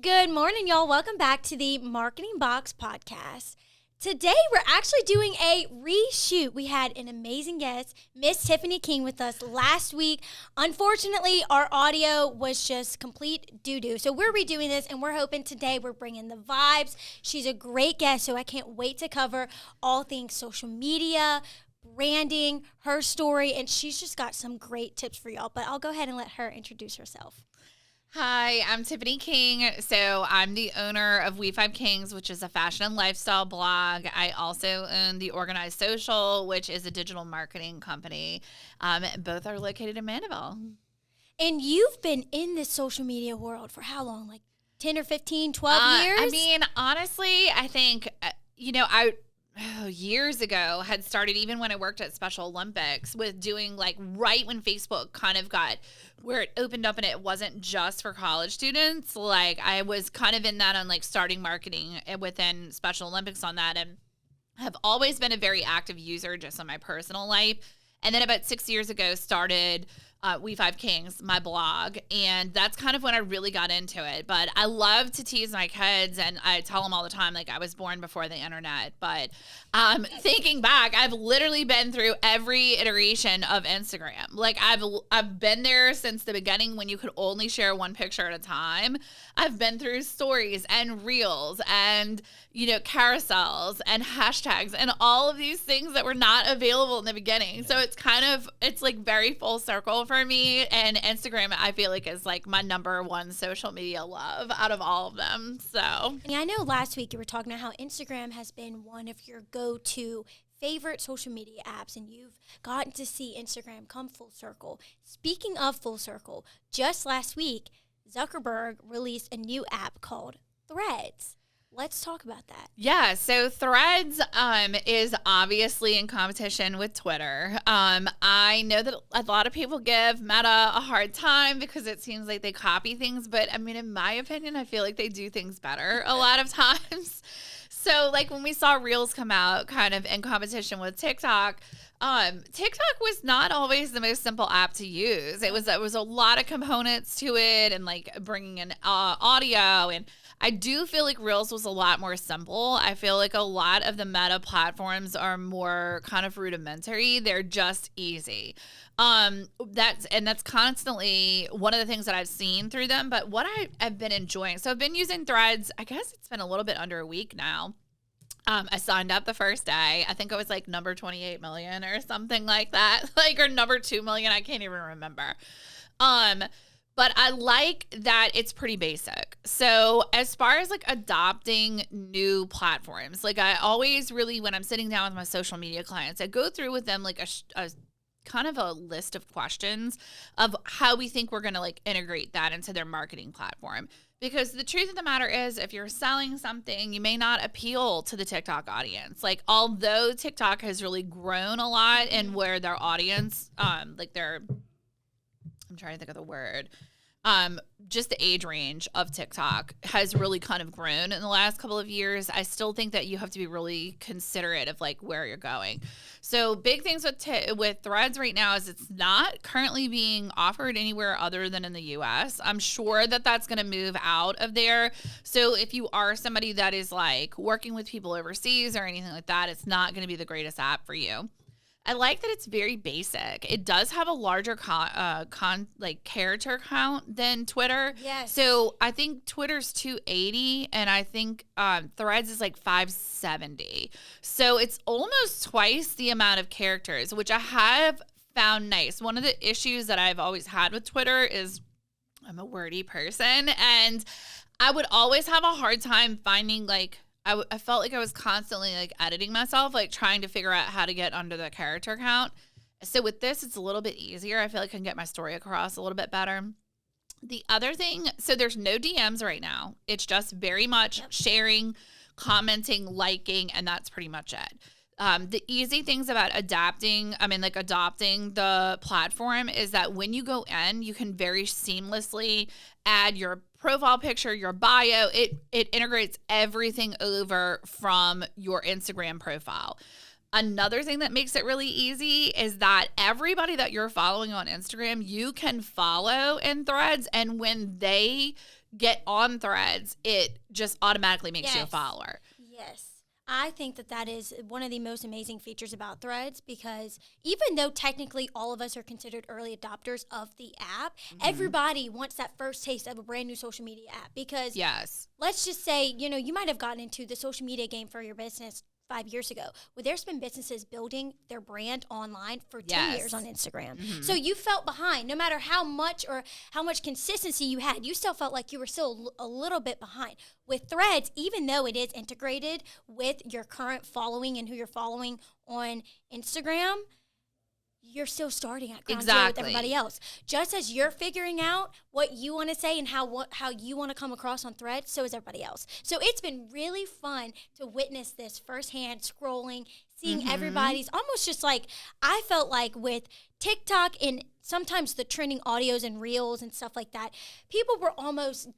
Good morning, y'all. Welcome back to the MarketingBox podcast. Today, we're actually doing a reshoot. We had an amazing guest, Miss Tiffany King, with us last week. Unfortunately, our audio was just complete doo-doo. So we're redoing this, and we're hoping today we're bringing the vibes. She's a great guest, so I can't wait to cover all things social media, branding, her story, and she's just got some great tips for y'all. But I'll go ahead and let her introduce herself. Hi, I'm Tiffany King. So I'm the owner of We5 Kings, which is a fashion and lifestyle blog. I also own the Organized Social, which is a digital marketing company. Both are located in Mandeville. And you've been in this social media world for how long? Like 10 or 15, 12 years? I mean, honestly, I think, years ago had started, even when I worked at Special Olympics, with doing like right when Facebook kind of got where it opened up and it wasn't just for college students. Like I was kind of in that on like starting marketing within Special Olympics on that, and have always been a very active user just on my personal life. And then about 6 years ago started We5 Kings, my blog, and that's kind of when I really got into it. But I love to tease my kids, and I tell them all the time, like, I was born before the internet. But thinking back, I've literally been through every iteration of Instagram. Like, I've been there since the beginning when you could only share one picture at a time. I've been through stories and reels and, carousels and hashtags and all of these things that were not available in the beginning. So it's like very full circle for me. And Instagram, I feel like, is like my number one social media love out of all of them. So, and I know last week you were talking about how Instagram has been one of your go-to favorite social media apps, and you've gotten to see Instagram come full circle. Speaking of full circle, just last week, Zuckerberg released a new app called Threads. Let's talk about that. Yeah, so Threads is obviously in competition with Twitter. I know that a lot of people give Meta a hard time because it seems like they copy things, but I mean, in my opinion, I feel like they do things better a lot of times. So like when we saw Reels come out kind of in competition with TikTok, TikTok was not always the most simple app to use. There was a lot of components to it, and like bringing in audio, and I do feel like Reels was a lot more simple. I feel like a lot of the Meta platforms are more kind of rudimentary. They're just easy. That's constantly one of the things that I've seen through them. But what I've been enjoying, so I've been using Threads, I guess it's been a little bit under a week now. I signed up the first day. I think I was like number 28 million or something like that, or number 2 million. I can't even remember. But I like that it's pretty basic. So as far as like adopting new platforms, like I always really, when I'm sitting down with my social media clients, I go through with them like a kind of a list of questions of how we think we're going to like integrate that into their marketing platform. Because the truth of the matter is, if you're selling something, you may not appeal to the TikTok audience. Like, although TikTok has really grown a lot in where their audience, I'm trying to think of the word, just the age range of TikTok has really kind of grown in the last couple of years. I still think that you have to be really considerate of like where you're going. So big things with Threads right now is it's not currently being offered anywhere other than in the US. I'm sure that that's going to move out of there. So if you are somebody that is like working with people overseas or anything like that, it's not going to be the greatest app for you. I like that it's very basic. It does have a larger character count than Twitter. Yes. So I think Twitter's 280, and I think Threads is like 570. So it's almost twice the amount of characters, which I have found nice. One of the issues that I've always had with Twitter is I'm a wordy person, and I would always have a hard time finding like, I felt like I was constantly like editing myself, like trying to figure out how to get under the character count. So with this, it's a little bit easier. I feel like I can get my story across a little bit better. The other thing, so there's no DMs right now. It's just very much sharing, commenting, liking, and that's pretty much it. The easy things about adopting the platform is that when you go in, you can very seamlessly add your profile picture, your bio. It integrates everything over from your Instagram profile. Another thing that makes it really easy is that everybody that you're following on Instagram, you can follow in Threads, and when they get on Threads, it just automatically makes you a Yes. follower. Yes. I think that is one of the most amazing features about Threads, because even though technically all of us are considered early adopters of the app, everybody wants that first taste of a brand new social media app, because Yes. let's just say, you might have gotten into the social media game for your business 5 years ago. Well, there's been businesses building their brand online for 10 Yes. years on Instagram. So you felt behind. No matter how much consistency you had, you still felt like you were still a little bit behind. With Threads, even though it is integrated with your current following and who you're following on Instagram, you're still starting at ground zero with everybody else. Just as you're figuring out what you want to say and how you want to come across on Threads, so is everybody else. So it's been really fun to witness this firsthand, scrolling, seeing everybody's almost just like, I felt like with TikTok and sometimes the trending audios and reels and stuff like that, people were almost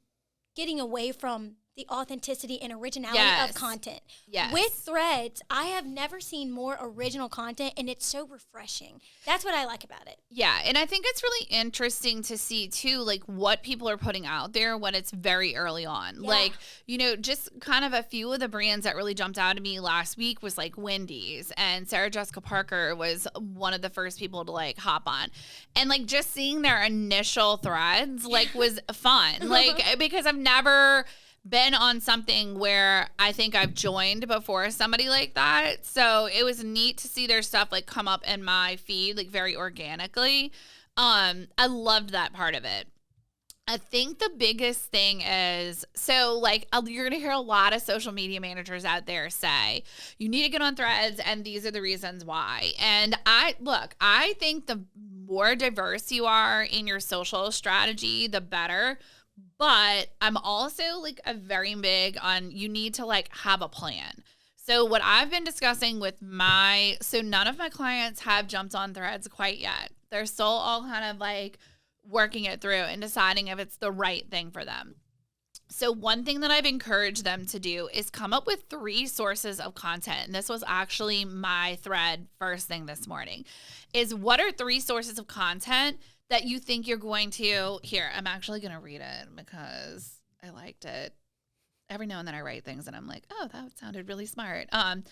getting away from the authenticity and originality of content. Yes. With Threads, I have never seen more original content, and it's so refreshing. That's what I like about it. Yeah, and I think it's really interesting to see, too, like, what people are putting out there when it's very early on. Yeah. Like, just kind of a few of the brands that really jumped out at me last week was, like, Wendy's, and Sarah Jessica Parker was one of the first people to, like, hop on. And, like, just seeing their initial threads, like, was fun. Like, because I've never been on something where I think I've joined before somebody like that. So it was neat to see their stuff like come up in my feed like very organically. I loved that part of it. I think the biggest thing is, so like you're going to hear a lot of social media managers out there say, you need to get on Threads and these are the reasons why. And I think the more diverse you are in your social strategy, the better. But I'm also like a very big on you need to like have a plan. So what I've been discussing with so none of my clients have jumped on Threads quite yet. They're still all kind of like working it through and deciding if it's the right thing for them. So one thing that I've encouraged them to do is come up with 3 sources of content. And this was actually my thread first thing this morning, is what are 3 sources of content that you think you're going to, here, I'm actually going to read it because I liked it. Every now and then I write things and I'm like, oh, that sounded really smart. I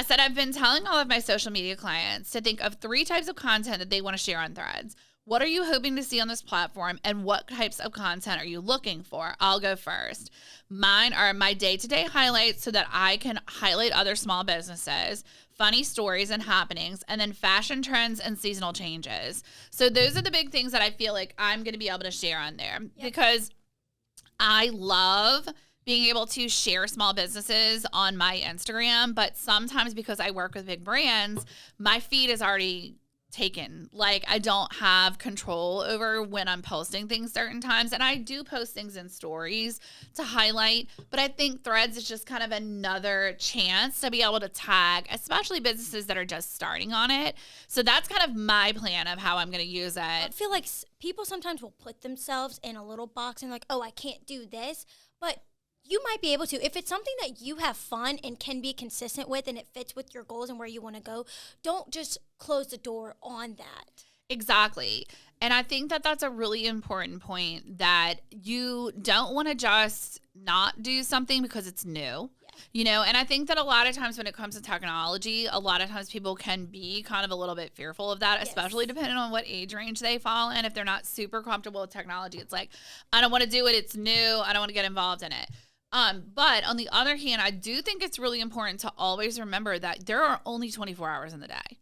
said, I've been telling all of my social media clients to think of 3 types of content that they want to share on Threads. What are you hoping to see on this platform and what types of content are you looking for? I'll go first. Mine are my day-to-day highlights so that I can highlight other small businesses, funny stories and happenings, and then fashion trends and seasonal changes. So those are the big things that I feel like I'm going to be able to share on there because I love being able to share small businesses on my Instagram, but sometimes because I work with big brands, my feed is already taken. Like I don't have control over when I'm posting things certain times. And I do post things in stories to highlight, but I think Threads is just kind of another chance to be able to tag, especially businesses that are just starting on it. So that's kind of my plan of how I'm going to use it. I feel like people sometimes will put themselves in a little box and like, oh, I can't do this, but you might be able to. If it's something that you have fun and can be consistent with and it fits with your goals and where you want to go, don't just close the door on that. Exactly. And I think that that's a really important point, that you don't want to just not do something because it's new. And I think that a lot of times when it comes to technology, a lot of times people can be kind of a little bit fearful of that, especially depending on what age range they fall in. If they're not super comfortable with technology, it's like, I don't want to do it. It's new. I don't want to get involved in it. But on the other hand, I do think it's really important to always remember that there are only 24 hours in the day.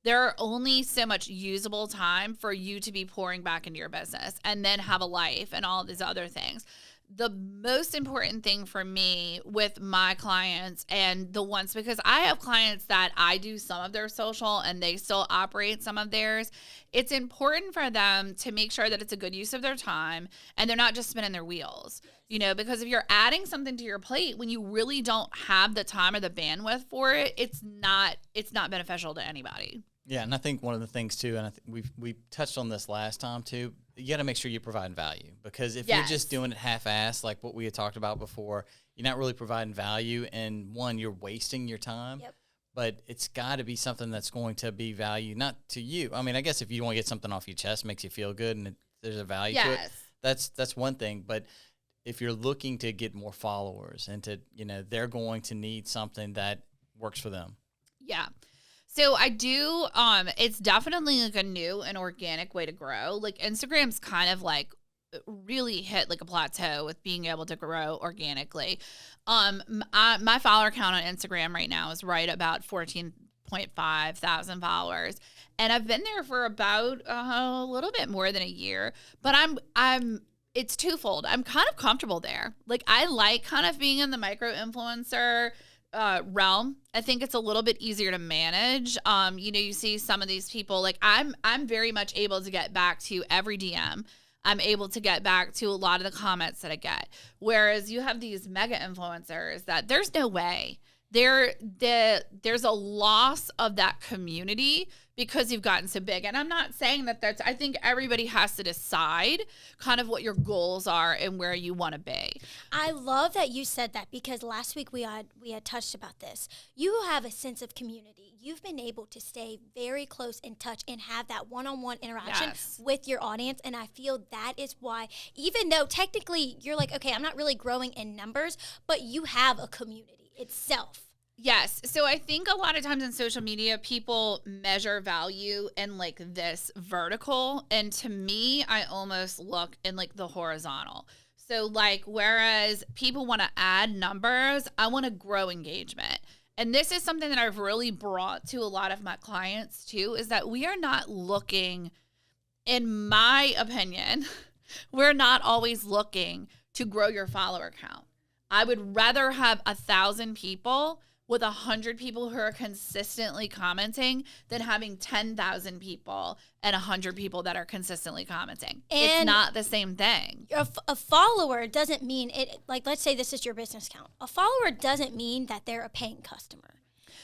There are only so much usable time for you to be pouring back into your business and then have a life and all these other things. The most important thing for me with my clients and the ones, because I have clients that I do some of their social and they still operate some of theirs, it's important for them to make sure that it's a good use of their time and they're not just spinning their wheels, because if you're adding something to your plate when you really don't have the time or the bandwidth for it, it's not beneficial to anybody. Yeah, and I think one of the things too, and I think we touched on this last time too, you got to make sure you provide value, because if you're just doing it half-assed, like what we had talked about before, you're not really providing value, and one, you're wasting your time. Yep. But it's got to be something that's going to be value, not to you. I mean, I guess if you want to get something off your chest, makes you feel good, and there's a value to it. That's one thing. But if you're looking to get more followers and to, they're going to need something that works for them. Yeah. So I do, it's definitely like a new and organic way to grow. Like Instagram's kind of like really hit like a plateau with being able to grow organically. My follower count on Instagram right now is right about 14.5 thousand followers. And I've been there for about a little bit more than a year, but it's twofold. I'm kind of comfortable there. Like I like kind of being in the micro influencer realm. I think it's a little bit easier to manage. You see some of these people, like I'm very much able to get back to every DM. I'm able to get back to a lot of the comments that I get. Whereas you have these mega influencers that there's no way. There's a loss of that community because you've gotten so big. And I'm not saying I think everybody has to decide kind of what your goals are and where you want to be. I love that you said that because last week we had touched about this. You have a sense of community. You've been able to stay very close in touch and have that one-on-one interaction with your audience. And I feel that is why, even though technically you're like, okay, I'm not really growing in numbers, but you have a community itself. Yes. So I think a lot of times in social media, people measure value in like this vertical. And to me, I almost look in like the horizontal. So like, whereas people want to add numbers, I want to grow engagement. And this is something that I've really brought to a lot of my clients too, is that we are not looking, in my opinion, we're not always looking to grow your follower count. I would rather have 1,000 people with 100 people who are consistently commenting than having 10,000 people and 100 people that are consistently commenting. And it's not the same thing. A follower doesn't mean it. Like, let's say this is your business account. A follower doesn't mean that they're a paying customer.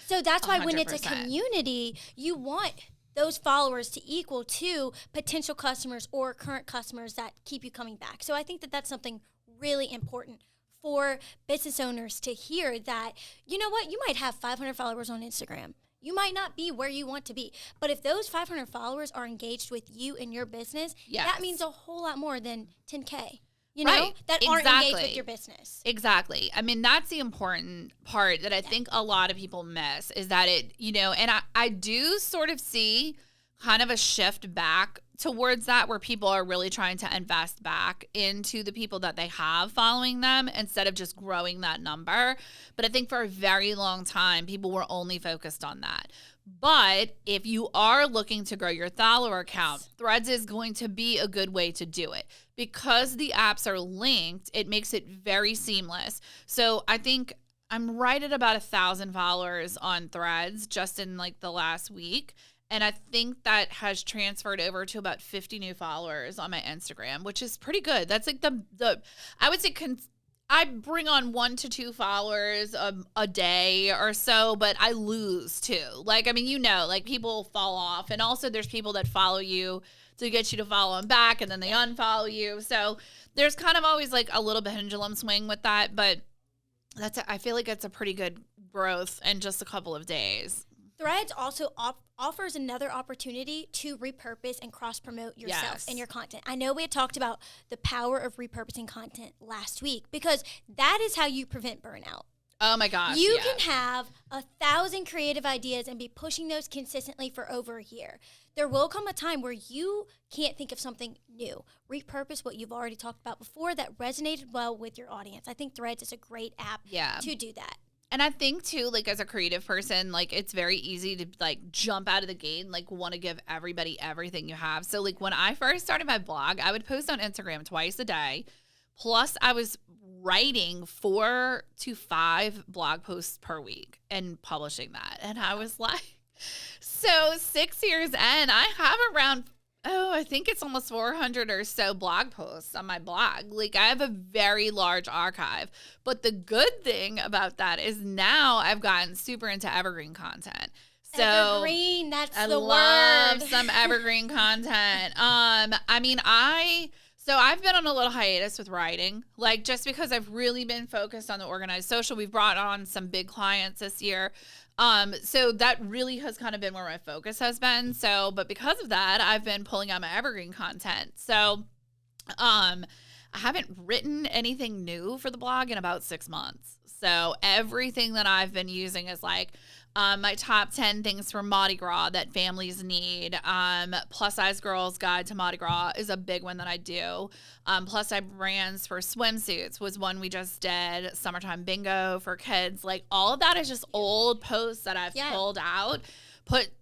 So that's why 100%. When it's a community, you want those followers to equal to potential customers or current customers that keep you coming back. So I think that that's something really important for business owners to hear, that, you know what, you might have 500 followers on Instagram. You might not be where you want to be. But if those 500 followers are engaged with you and your business, that means a whole lot more than 10K, that aren't engaged with your business. Exactly. I mean, that's the important part that I think a lot of people miss, is that it, and I do sort of see kind of a shift back towards that, where people are really trying to invest back into the people that they have following them instead of just growing that number. But I think for a very long time, people were only focused on that. But if you are looking to grow your follower count, Threads is going to be a good way to do it. Because the apps are linked, it makes it very seamless. So I think I'm right at about 1,000 followers on Threads just in like the last week. And I think that has transferred over to about 50 new followers on my Instagram, which is pretty good. That's like the I would say I bring on 1 to 2 followers a day or so, but I lose too. Like, I mean, like people fall off. And also there's people that follow you to get you to follow them back, and then they unfollow you. So there's kind of always like a little pendulum swing with that. But I feel like it's a pretty good growth in just a couple of days. Threads also offers another opportunity to repurpose and cross-promote yourself and your content. I know we had talked about the power of repurposing content last week, because that is how you prevent burnout. Oh my gosh. You can have 1,000 creative ideas and be pushing those consistently for over a year. There will come a time where you can't think of something new. Repurpose what you've already talked about before that resonated well with your audience. I think Threads is a great app to do that. And I think too, like as a creative person, like it's very easy to like jump out of the gate and like want to give everybody everything you have. So like when I first started my blog, I would post on Instagram twice a day. Plus I was writing 4 to 5 blog posts per week and publishing that. And I was like, so 6 years in, I have around I think it's almost 400 or so blog posts on my blog. Like, I have a very large archive. But the good thing about that is now I've gotten super into evergreen content. So evergreen, that's the word. I love some evergreen content. So I've been on a little hiatus with writing, like just because I've really been focused on the organized social. We've brought on some big clients this year. So that really has kind of been where my focus has been. So, but because of that, I've been pulling out my evergreen content. So, I I haven't written anything new for the blog in about 6 months. So everything that I've been using is like my top 10 things for Mardi Gras that families need. Plus size girls guide to Mardi Gras is a big one that I do. Plus size brands for swimsuits was one we just did. Summertime bingo for kids. Like all of that is just old posts that I've pulled out,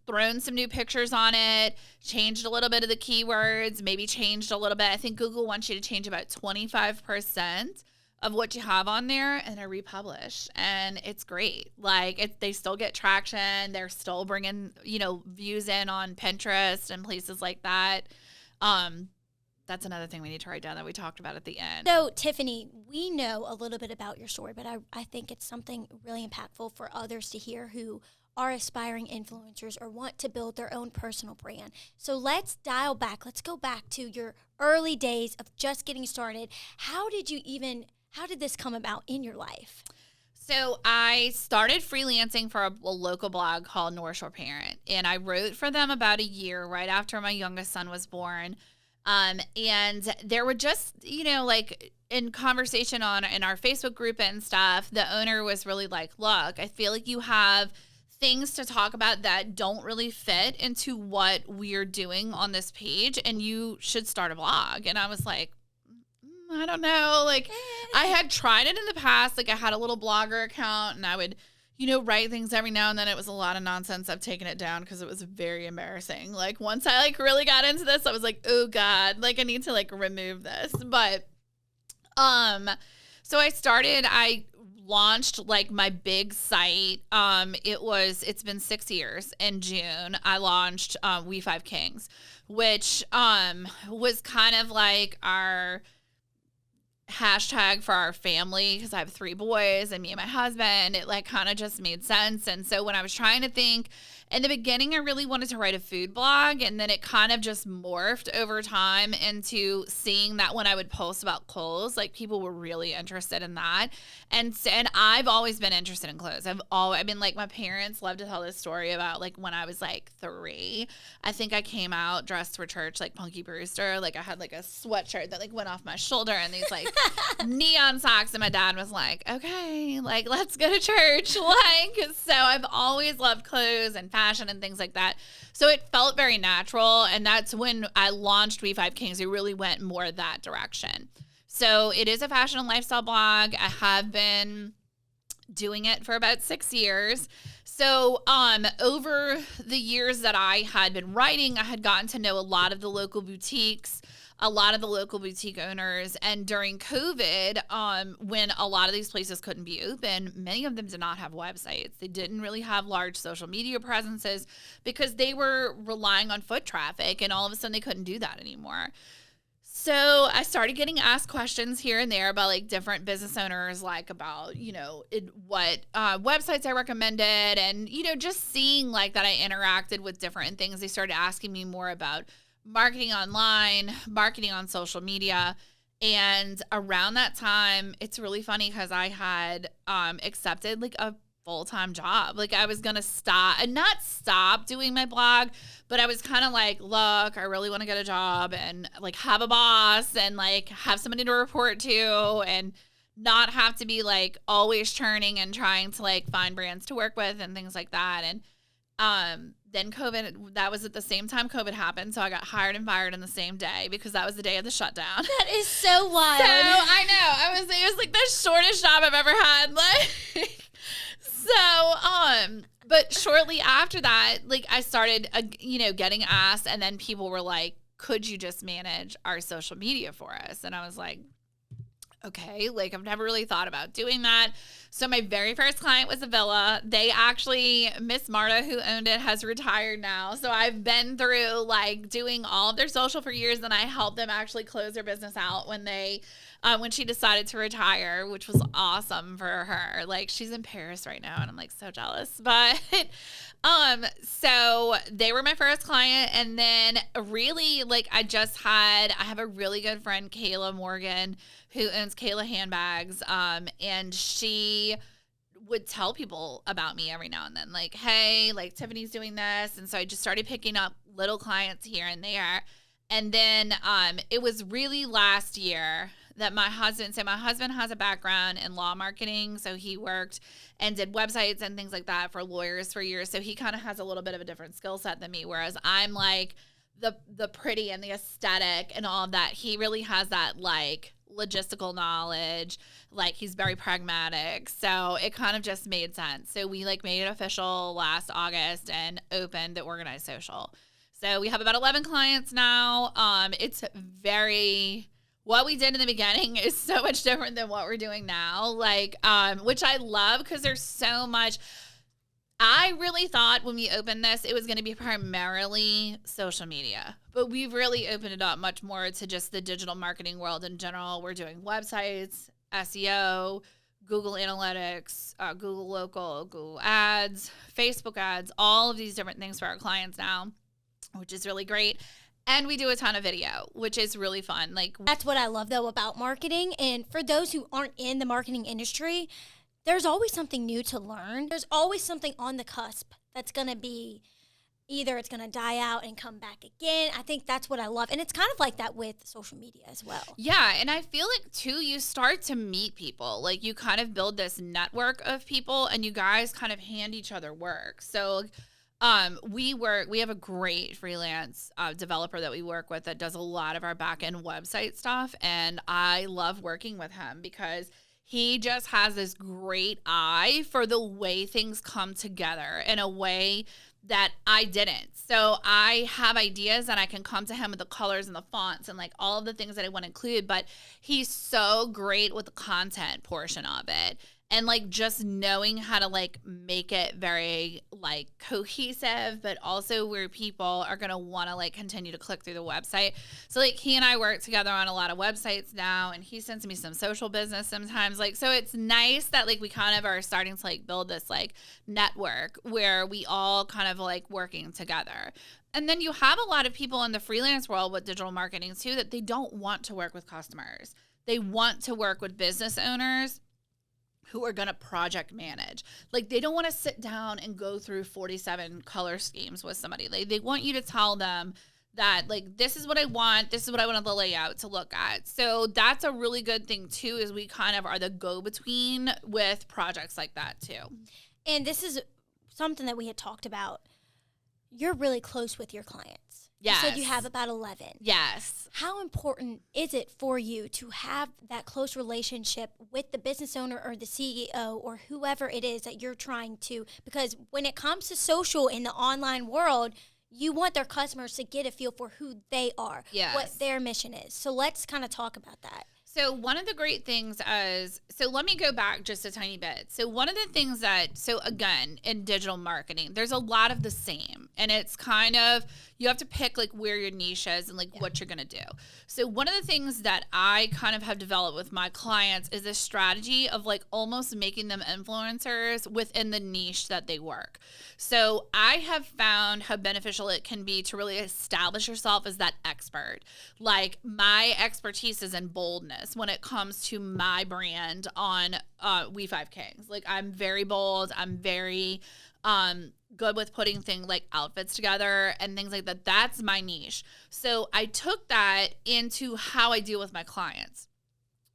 thrown some new pictures on it, changed a little bit of the keywords, maybe changed a little bit. I think Google wants you to change about 25% of what you have on there, and I republish, and it's great. Like they still get traction. They're still bringing, views in on Pinterest and places like that. That's another thing we need to write down that we talked about at the end. So, Tiffany, we know a little bit about your story, but I think it's something really impactful for others to hear who are aspiring influencers or want to build their own personal brand. So let's dial back. Let's go back to your early days of just getting started. How did this come about in your life? So I started freelancing for a local blog called North Shore Parent, and I wrote for them about a year right after my youngest son was born. And there were just, like in conversation in our Facebook group and stuff, the owner was really like, look, I feel like you have things to talk about that don't really fit into what we're doing on this page, and you should start a blog. And I was like, I don't know. Like I had tried it in the past. Like I had a little blogger account, and I would, write things every now and then. It was a lot of nonsense. I've taken it down because it was very embarrassing. Like once I really got into this, I was like, oh God, like I need to remove this. But, so I launched my big site. It's been 6 years. In June, I launched We 5 Kings, which was kind of like our hashtag for our family, because I have 3 boys and me and my husband. It kind of just made sense. And so when I was trying to think in the beginning, I really wanted to write a food blog, and then it kind of just morphed over time into seeing that when I would post about clothes, people were really interested in that. And I've always been interested in clothes. I've been my parents love to tell this story about when I was 3. I think I came out dressed for church like Punky Brewster. I had a sweatshirt that went off my shoulder and these neon socks, and my dad was like, okay, let's go to church. So I've always loved clothes and fashion and things like that. So it felt very natural. And that's when I launched We 5 Kings. We really went more that direction. So it is a fashion and lifestyle blog. I have been doing it for about 6 years. So over the years that I had been writing, I had gotten to know a lot of the local boutiques, a lot of the local boutique owners. And during COVID, when a lot of these places couldn't be open, many of them did not have websites. They didn't really have large social media presences because they were relying on foot traffic, and all of a sudden they couldn't do that anymore. So I started getting asked questions here and there about different business owners, about, what websites I recommended, and, just seeing that I interacted with different things. They started asking me more about marketing online, marketing on social media. And around that time, it's really funny because I had accepted a full-time job. I was going to not stop doing my blog, but I was kind of look, I really want to get a job and have a boss and have somebody to report to and not have to be always churning and trying to find brands to work with and things like that. And then COVID, that was at the same time COVID happened. So I got hired and fired in the same day because that was the day of the shutdown. That is so wild. So I know. It was the shortest job I've ever had. But shortly after that, I started, getting asked, and then people were like, could you just manage our social media for us? And I was like, okay, I've never really thought about doing that. So my very first client was a villa. They actually, Miss Marta, who owned it, has retired now. So I've been through doing all of their social for years, and I helped them actually close their business out when she decided to retire, which was awesome for her. She's in Paris right now, and I'm so jealous. But so they were my first client, and then really I have a really good friend, Kayla Morgan, who owns Kayla Handbags, and she would tell people about me every now and then, hey, Tiffany's doing this. And so I just started picking up little clients here and there. And then it was really last year that my husband has a background in law marketing. So he worked and did websites and things like that for lawyers for years. So he kind of has a little bit of a different skill set than me. Whereas I'm like the pretty and the aesthetic and all of that. He really has that like logistical knowledge. Like he's very pragmatic. So it kind of just made sense. So we like made it official last August and opened the Organized Social. So we have about 11 clients now. What we did in the beginning is so much different than what we're doing now. Like, which I love because there's so much. I really thought when we opened this, it was going to be primarily social media, but we've really opened it up much more to just the digital marketing world in general. We're doing websites, SEO, Google Analytics, Google Local, Google Ads, Facebook ads, all of these different things for our clients now, which is really great. And we do a ton of video, which is really fun. Like that's what I love though about marketing. And for those who aren't in the marketing industry, there's always something new to learn. There's always something on the cusp that's going to be either it's going to die out and come back again. I think that's what I love. And it's kind of like that with social media as well. Yeah. And I feel like, too, you start to meet people. Like, you kind of build this network of people, and you guys kind of hand each other work. So we have a great freelance developer that we work with that does a lot of our back-end website stuff. And I love working with him because he just has this great eye for the way things come together in a way that I didn't. So I have ideas and I can come to him with the colors and the fonts and like all of the things that I want to include, but he's so great with the content portion of it. And like just knowing how to like make it very like cohesive, but also where people are going to want to like continue to click through the website. So like he and I work together on a lot of websites now, and he sends me some social business sometimes. Like, so it's nice that like we kind of are starting to like build this like network where we all kind of like working together. And then you have a lot of people in the freelance world with digital marketing too, that they don't want to work with customers. They want to work with business owners who are going to project manage. Like, they don't want to sit down and go through 47 color schemes with somebody. They want you to tell them that, like, this is what I want. This is what I want the layout to look at. So that's a really good thing, too, is we kind of are the go-between with projects like that, too. And this is something that we had talked about. You're really close with your clients. Yes. You said you have about 11. Yes. How important is it for you to have that close relationship with the business owner or the CEO or whoever it is that you're trying to? Because when it comes to social in the online world, you want their customers to get a feel for who they are, yes, what their mission is. So let's kind of talk about that. So one of the great things so let me go back just a tiny bit. So one of the things so again, in digital marketing, there's a lot of the same, and it's kind of, you have to pick like where your niche is and like what you're going to do. So one of the things that I kind of have developed with my clients is this strategy of like almost making them influencers within the niche that they work. So I have found how beneficial it can be to really establish yourself as that expert. Like, my expertise is in boldness when it comes to my brand on We 5 Kings. Like, I'm very bold. I'm very good with putting things like outfits together and things like that. That's my niche. So I took that into how I deal with my clients.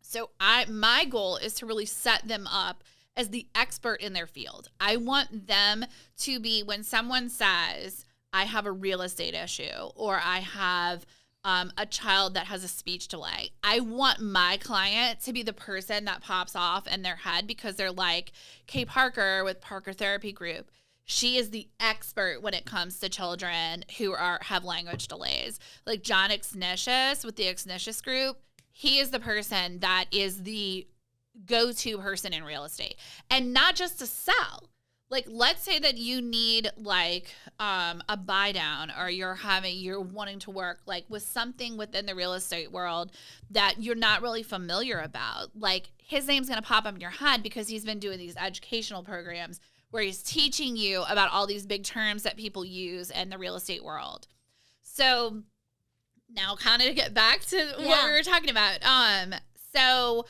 So my goal is to really set them up as the expert in their field. I want them to be, when someone says, I have a real estate issue, or I have a child that has a speech delay, I want my client to be the person that pops off in their head because they're like, Kay Parker with Parker Therapy Group. She is the expert when it comes to children who have language delays. Like John Exnicious with the Exnicious Group, he is the person that is the go-to person in real estate. And not just to sell. Like, let's say that you need like a buy down, or you're wanting to work like with something within the real estate world that you're not really familiar about. Like, his name's going to pop up in your head because he's been doing these educational programs where he's teaching you about all these big terms that people use in the real estate world. So now kind of to get back to what we were talking about. So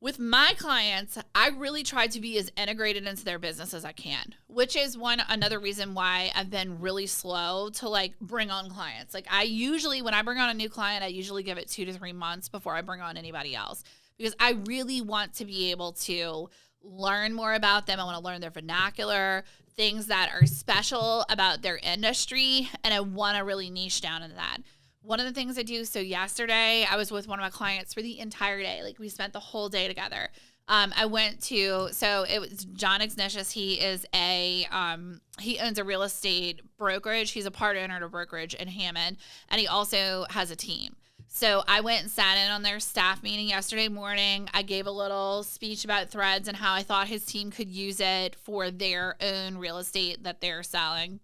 With my clients, I really try to be as integrated into their business as I can, which is another reason why I've been really slow to like bring on clients. Like when I bring on a new client, I usually give it 2 to 3 months before I bring on anybody else, because I really want to be able to learn more about them. I want to learn their vernacular, things that are special about their industry, and I want to really niche down into that. One of the things I do, so yesterday I was with one of my clients for the entire day. Like we spent the whole day together. So it was John Ignatius. He is he owns a real estate brokerage. He's a part owner of a brokerage in Hammond, and he also has a team. So I went and sat in on their staff meeting yesterday morning. I gave a little speech about Threads and how I thought his team could use it for their own real estate that they're selling.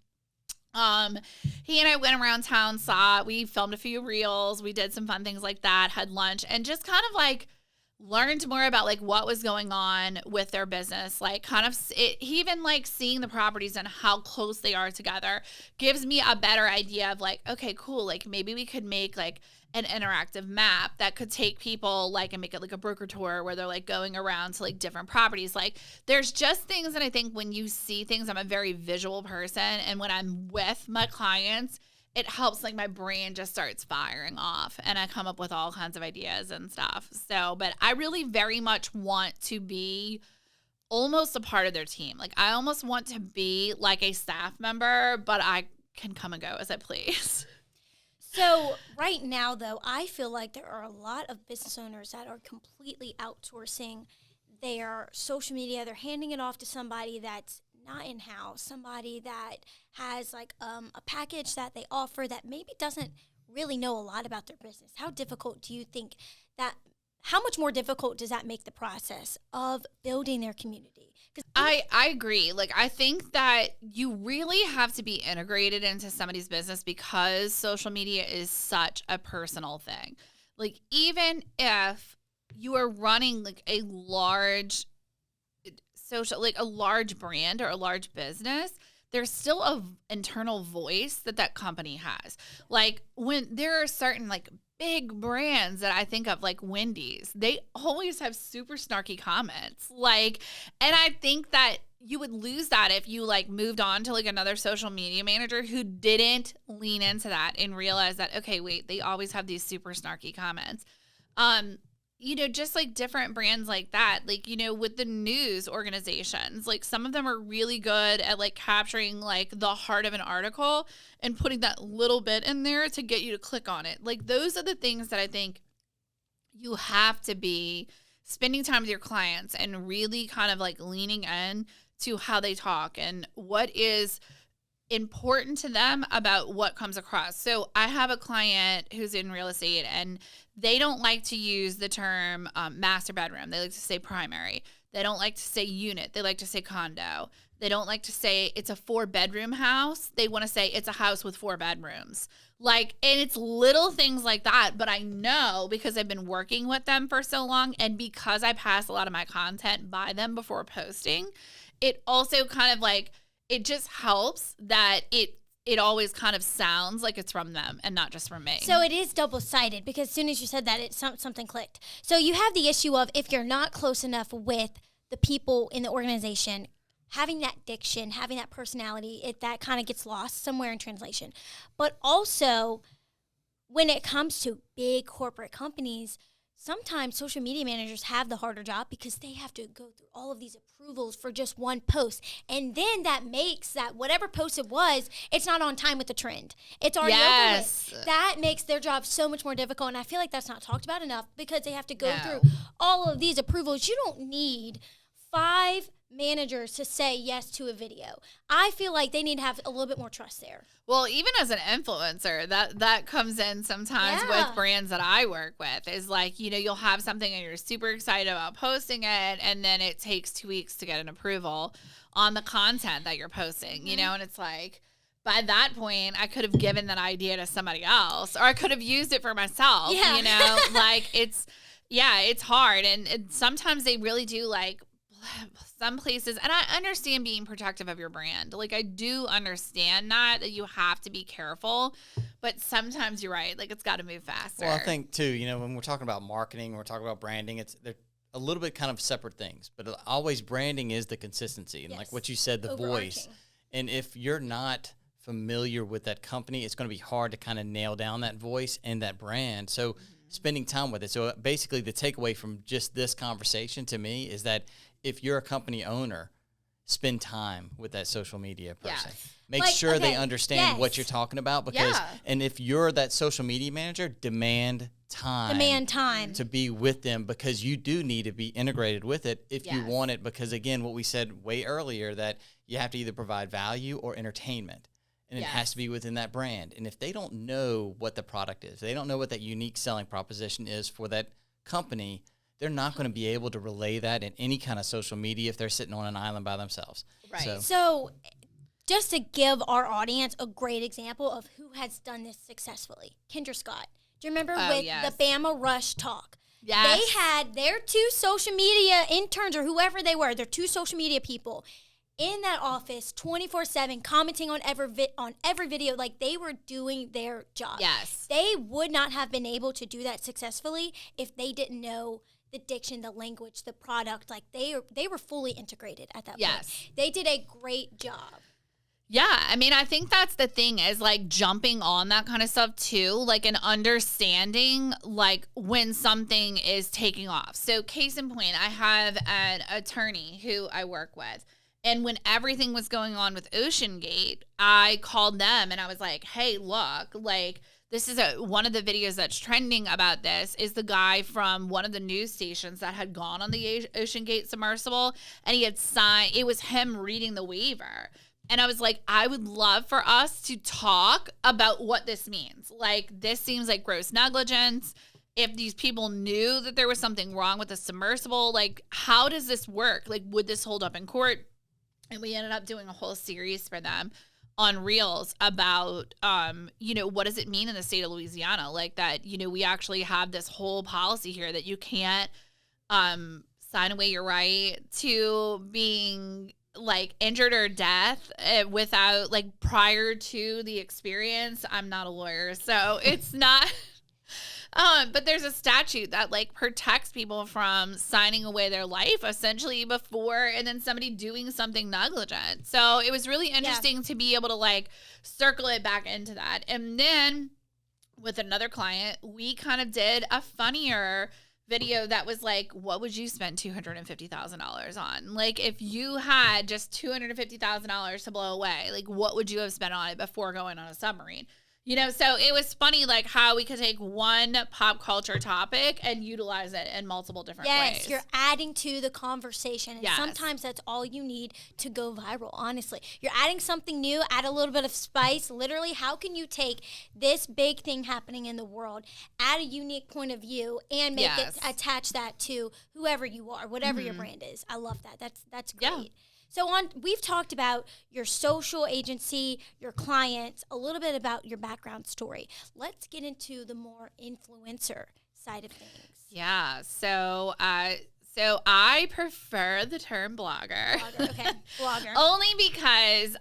He and I went around town, we filmed a few reels, we did some fun things like that, had lunch, and just kind of like learned more about like what was going on with their business. Like even like seeing the properties and how close they are together gives me a better idea of like, okay, cool. Like maybe we could make like an interactive map that could take people like and make it like a broker tour where they're like going around to like different properties. Like there's just things that I think when you see things, I'm a very visual person. And when I'm with my clients, it helps like my brain just starts firing off and I come up with all kinds of ideas and stuff. So, but I really very much want to be almost a part of their team. Like I almost want to be like a staff member, but I can come and go as I please. So right now, though, I feel like there are a lot of business owners that are completely outsourcing their social media. They're handing it off to somebody that's not in-house, somebody that has like a package that they offer that maybe doesn't really know a lot about their business. How difficult do you think how much more difficult does that make the process of building their community? I agree. Like, I think that you really have to be integrated into somebody's business because social media is such a personal thing. Like, even if you are running like a large a large brand or a large business, there's still an internal voice that company has. Like, when there are certain like big brands that I think of, like Wendy's, they always have super snarky comments. Like, and I think that you would lose that if you like moved on to like another social media manager who didn't lean into that and realize that, okay, wait, they always have these super snarky comments. Just like different brands like that, like, with the news organizations, like some of them are really good at like capturing like the heart of an article and putting that little bit in there to get you to click on it. Like those are the things that I think you have to be spending time with your clients and really kind of like leaning in to how they talk and what is important to them about what comes across. So I have a client who's in real estate and they don't like to use the term master bedroom. They like to say primary. They don't like to say unit. They like to say condo. They don't like to say it's a 4-bedroom house. They want to say it's a house with 4 bedrooms. Like, and it's little things like that. But I know because I've been working with them for so long and because I pass a lot of my content by them before posting, it also kind of like, it just helps that it always kind of sounds like it's from them and not just from me. So it is double-sided because as soon as you said that, something clicked. So you have the issue of if you're not close enough with the people in the organization, having that diction, having that personality, that kind of gets lost somewhere in translation. But also, when it comes to big corporate companies, sometimes social media managers have the harder job because they have to go through all of these approvals for just one post. And then that makes that whatever post it was, it's not on time with the trend. It's already over with. That makes their job so much more difficult. And I feel like that's not talked about enough because they have to go through all of these approvals. You don't need 5 managers to say yes to a video. I feel like they need to have a little bit more trust there. Well, even as an influencer, that comes in sometimes with brands that I work with is like, you'll have something and you're super excited about posting it and then it takes 2 weeks to get an approval on the content that you're posting, and it's like, by that point, I could have given that idea to somebody else or I could have used it for myself, like it's hard. And sometimes they really do like some places, and I understand being protective of your brand. Like I do understand that you have to be careful, but sometimes you're right. Like it's got to move faster. Well, I think too, when we're talking about marketing, we're talking about branding, a little bit kind of separate things, but always branding is the consistency. And like what you said, the voice. And if you're not familiar with that company, it's going to be hard to kind of nail down that voice and that brand. So spending time with it. So basically the takeaway from just this conversation to me is that if you're a company owner, spend time with that social media person. Make sure they understand what you're talking about, because and if you're that social media manager, demand time to be with them, because you do need to be integrated with it if you want it, because again, what we said way earlier, that you have to either provide value or entertainment. And it has to be within that brand. And if they don't know what the product is, they don't know what that unique selling proposition is for that company, they're not going to be able to relay that in any kind of social media if they're sitting on an island by themselves. Right. So just to give our audience a great example of who has done this successfully, Kendra Scott. Do you remember the Bama Rush talk? Yes. They had their 2 social media interns, or whoever they were, their 2 social media people, in that office 24/7, commenting on every video, like they were doing their job. Yes. They would not have been able to do that successfully if they didn't know the diction, the language, the product. Like they were fully integrated at that point. They did a great job. Yeah, I mean, I think that's the thing, is like jumping on that kind of stuff too, like an understanding like when something is taking off. So case in point, I have an attorney who I work with. And when everything was going on with OceanGate, I called them and I was like, hey, look, like this is one of the videos that's trending about this is the guy from one of the news stations that had gone on the OceanGate submersible, and he had signed, it was him reading the waiver. And I was like, I would love for us to talk about what this means. Like, this seems like gross negligence. If these people knew that there was something wrong with the submersible, like, how does this work? Like, would this hold up in court? And we ended up doing a whole series for them on Reels about, what does it mean in the state of Louisiana? Like that, we actually have this whole policy here that you can't sign away your right to being like injured or death without like prior to the experience. I'm not a lawyer, so it's not... but there's a statute that like protects people from signing away their life essentially before, and then somebody doing something negligent. So it was really interesting to be able to like circle it back into that. And then with another client, we kind of did a funnier video that was like, what would you spend $250,000 on? Like if you had just $250,000 to blow away, like what would you have spent on it before going on a submarine? So it was funny, like how we could take one pop culture topic and utilize it in multiple different ways. Yes, you're adding to the conversation. And sometimes that's all you need to go viral, honestly. You're adding something new, add a little bit of spice. Literally, how can you take this big thing happening in the world, add a unique point of view, and make it attach that to whoever you are, whatever your brand is. I love that. That's great. Yeah. So we've talked about your social agency, your clients, a little bit about your background story. Let's get into the more influencer side of things. Yeah. So I prefer the term blogger. Okay. Blogger. Only because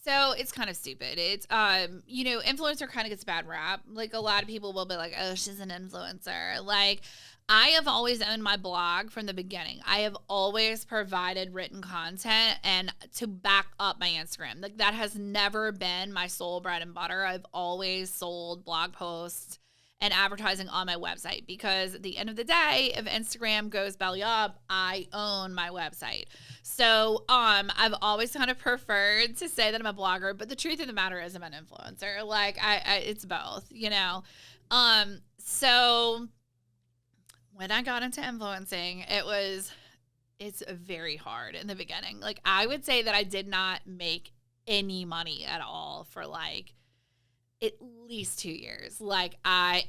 so it's kind of stupid. It's, influencer kind of gets a bad rap. Like a lot of people will be like, oh, she's an influencer. Like, I have always owned my blog from the beginning. I have always provided written content and to back up my Instagram. Like that has never been my sole bread and butter. I've always sold blog posts and advertising on my website, because at the end of the day, if Instagram goes belly up, I own my website. So I've always kind of preferred to say that I'm a blogger, but the truth of the matter is I'm an influencer. Like it's both, So when I got into influencing, it's very hard in the beginning. Like I would say that I did not make any money at all for like at least 2 years. Like I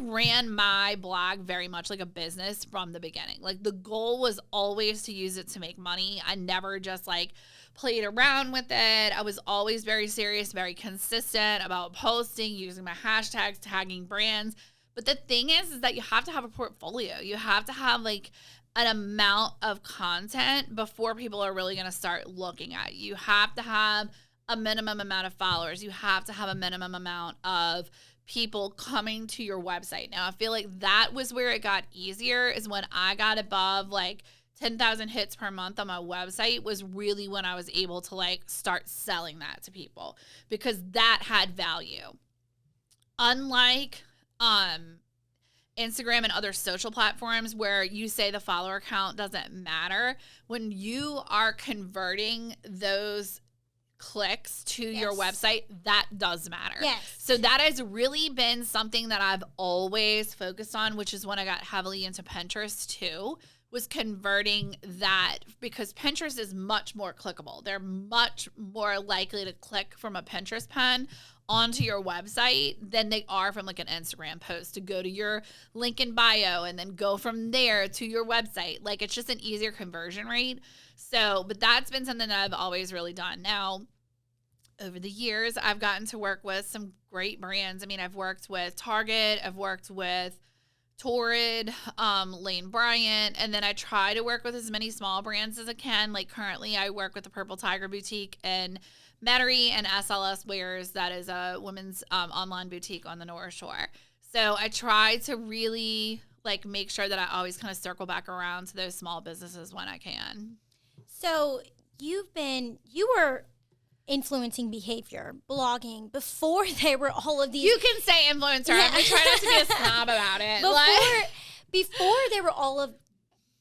ran my blog very much like a business from the beginning. Like the goal was always to use it to make money. I never just like played around with it. I was always very serious, very consistent about posting, using my hashtags, tagging brands. But the thing is that you have to have a portfolio. You have to have like an amount of content before people are really going to start looking at you. You have to have a minimum amount of followers. You have to have a minimum amount of people coming to your website. Now, I feel like that was where it got easier, is when I got above like 10,000 hits per month on my website was really when I was able to like start selling that to people, because that had value. Unlike Instagram and other social platforms where you say the follower count doesn't matter, when you are converting those clicks to your website, that does matter. Yes. So that has really been something that I've always focused on, which is when I got heavily into Pinterest too, was converting that, because Pinterest is much more clickable. They're much more likely to click from a Pinterest pen onto your website than they are from like an Instagram post, to go to your link in bio and then go from there to your website. Like, it's just an easier conversion rate. So, but that's been something that I've always really done. Now, over the years, I've gotten to work with some great brands. I mean, I've worked with Target, I've worked with Torrid, Lane Bryant, and then I try to work with as many small brands as I can. Like, currently I work with the Purple Tiger Boutique in Metairie, and SLS Wears, that is a women's online boutique on the North Shore. So I try to really like make sure that I always kind of circle back around to those small businesses when I can. So you were influencing behavior, blogging, before there were all of these. You can say influencer. Yeah. I'm going to try not to be a snob about it. Before there were all of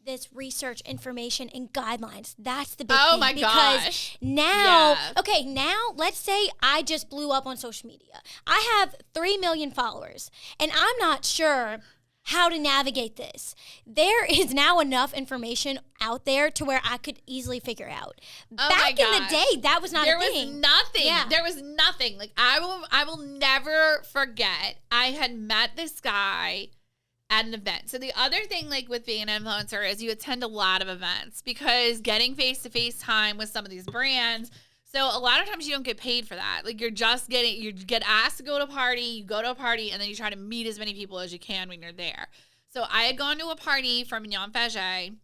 this research, information, and guidelines. That's the big thing. Oh my gosh. Now, now let's say I just blew up on social media. I have 3 million followers, and I'm not sure how to navigate this. There is now enough information out there to where I could easily figure out. Back in the day, that was not a thing. There was nothing. Yeah. There was nothing. Like, I will never forget. I had met this guy at an event. So the other thing, like, with being an influencer is you attend a lot of events, because getting face-to-face time with some of these brands. So a lot of times you don't get paid for that. Like, you get asked to go to a party, you go to a party, and then you try to meet as many people as you can when you're there. So I had gone to a party for Mignon Faget.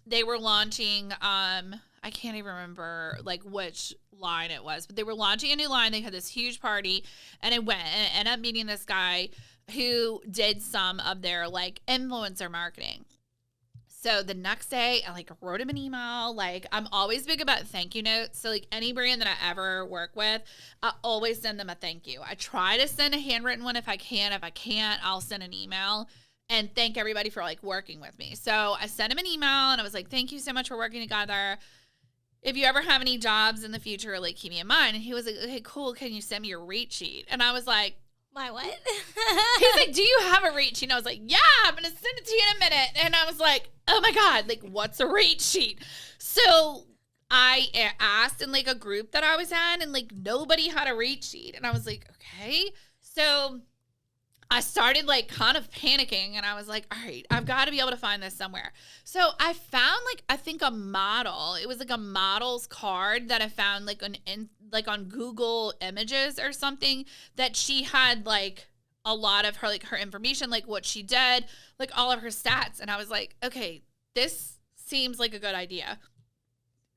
They were launching, I can't even remember like which line it was, but they were launching a new line. They had this huge party, and I went and ended up meeting this guy who did some of their like influencer marketing. So the next day, I like wrote him an email. Like, I'm always big about thank you notes. So like any brand that I ever work with, I always send them a thank you. I try to send a handwritten one if I can. If I can't, I'll send an email and thank everybody for like working with me. So I sent him an email and I was like, thank you so much for working together. If you ever have any jobs in the future, like, keep me in mind. And he was like, okay, cool. Can you send me your rate sheet? And I was like, my what? He's like, do you have a rate sheet? And I was like, yeah, I'm going to send it to you in a minute. And I was like, oh my God, like, what's a rate sheet? So I asked in like a group that I was in, and like nobody had a rate sheet. And I was like, okay. So I started like kind of panicking, and I was like, all right, I've got to be able to find this somewhere. So I found like, I think a model. It was like a model's card that I found like on Google Images or something, that she had like a lot of her information, like what she did, like all of her stats. And I was like, okay, this seems like a good idea.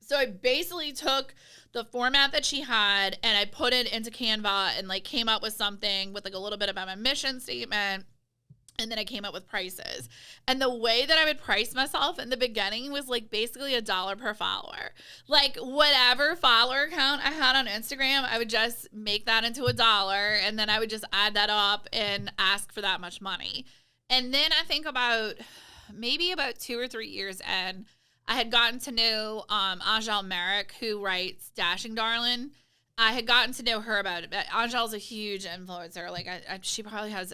So I basically took the format that she had and I put it into Canva and like came up with something with like a little bit about my mission statement. And then I came up with prices. And the way that I would price myself in the beginning was like basically $1 per follower. Like whatever follower count I had on Instagram, I would just make that into $1. And then I would just add that up and ask for that much money. And then I think maybe about 2 or 3 years in, I had gotten to know Angel Merrick, who writes Dashing Darling. I had gotten to know her about it. Angel's a huge influencer. Like she probably has,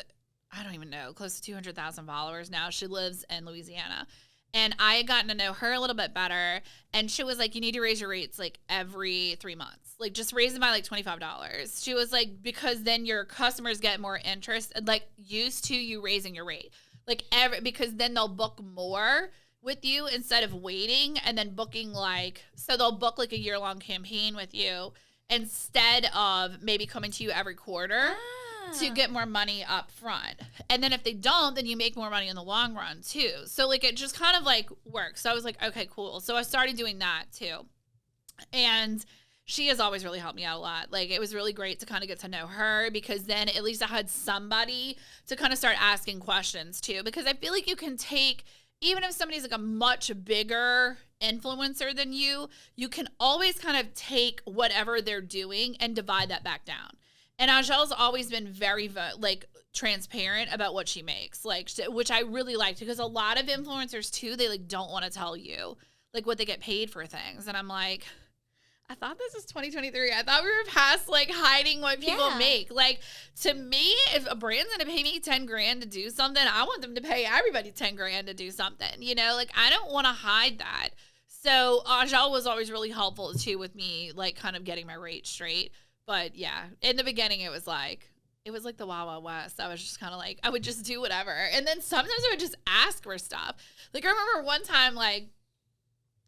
I don't even know, close to 200,000 followers now. She lives in Louisiana. And I had gotten to know her a little bit better. And she was like, you need to raise your rates like every 3 months. Like just raise them by like $25. She was like, because then your customers get more interest, like used to you raising your rate. Like because then they'll book more with you instead of waiting and then booking so they'll book like a year-long campaign with you instead of maybe coming to you every quarter to get more money up front. And then if they don't, then you make more money in the long run too. So like it just kind of like works. So I was like, okay, cool. So I started doing that too. And she has always really helped me out a lot. Like, it was really great to kind of get to know her, because then at least I had somebody to kind of start asking questions to, because I feel like you can take, even if somebody's like a much bigger influencer than you can always kind of take whatever they're doing and divide that back down. And Angel's always been very like transparent about what she makes, like, which I really liked, because a lot of influencers too, they like don't want to tell you like what they get paid for things. And I'm like, I thought this was 2023. I thought we were past like hiding what people make. Like, to me, if a brand's gonna pay me 10 grand to do something, I want them to pay everybody 10 grand to do something, you know, like I don't want to hide that. So Angel was always really helpful too with me, like kind of getting my rate straight. But yeah, in the beginning, it was like the Wild Wild West. I was just kind of like, I would just do whatever. And then sometimes I would just ask for stuff. Like, I remember one time, like,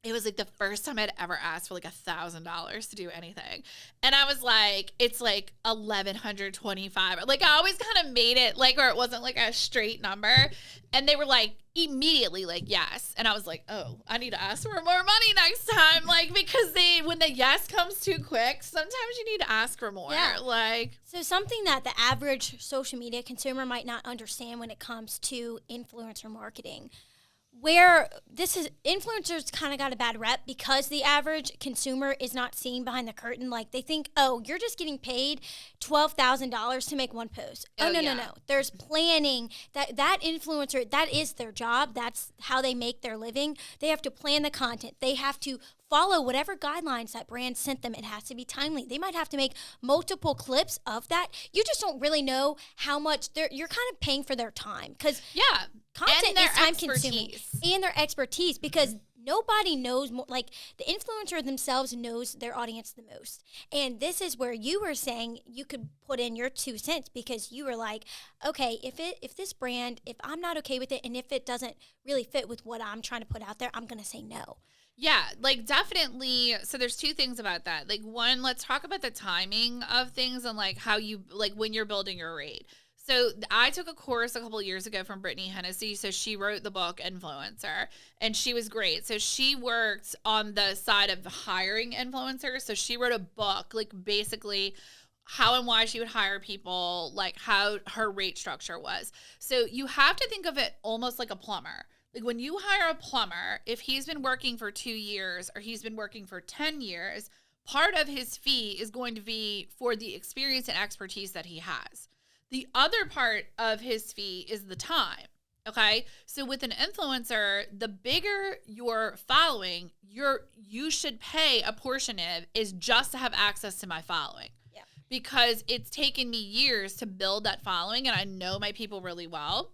it was like the first time I'd ever asked for like $1,000 to do anything. And I was like, it's like 1,125. Like, I always kind of made it like, or it wasn't like a straight number. And they were like immediately like, yes. And I was like, oh, I need to ask for more money next time. Like, because when the yes comes too quick, sometimes you need to ask for more. Yeah. Like, so something that the average social media consumer might not understand when it comes to influencer marketing, where this is, influencers kind of got a bad rep because the average consumer is not seeing behind the curtain. Like, they think, oh, you're just getting paid $12,000 to make one post. Oh, no. There's planning. That influencer, that is their job. That's how they make their living. They have to plan the content. They have to follow whatever guidelines that brand sent them. It has to be timely. They might have to make multiple clips of that. You just don't really know how much you're kind of paying for their time, because content is time consuming, and their expertise, because nobody knows more. Like, the influencer themselves knows their audience the most. And this is where you were saying you could put in your 2 cents, because you were like, okay, if this brand, if I'm not okay with it, and if it doesn't really fit with what I'm trying to put out there, I'm going to say no. Yeah, like, definitely. So there's 2 things about that. Like, one, let's talk about the timing of things and like how you, like, when you're building your rate. So I took a course a couple of years ago from Brittany Hennessy. So she wrote the book Influencer, and she was great. So she worked on the side of hiring influencers. So she wrote a book, like, basically how and why she would hire people, like how her rate structure was. So you have to think of it almost like a plumber. Like, when you hire a plumber, if he's been working for 2 years or he's been working for 10 years, part of his fee is going to be for the experience and expertise that he has. The other part of his fee is the time, okay? So with an influencer, the bigger your following, you should pay a portion of is just to have access to my following. Yeah. Because it's taken me years to build that following, and I know my people really well.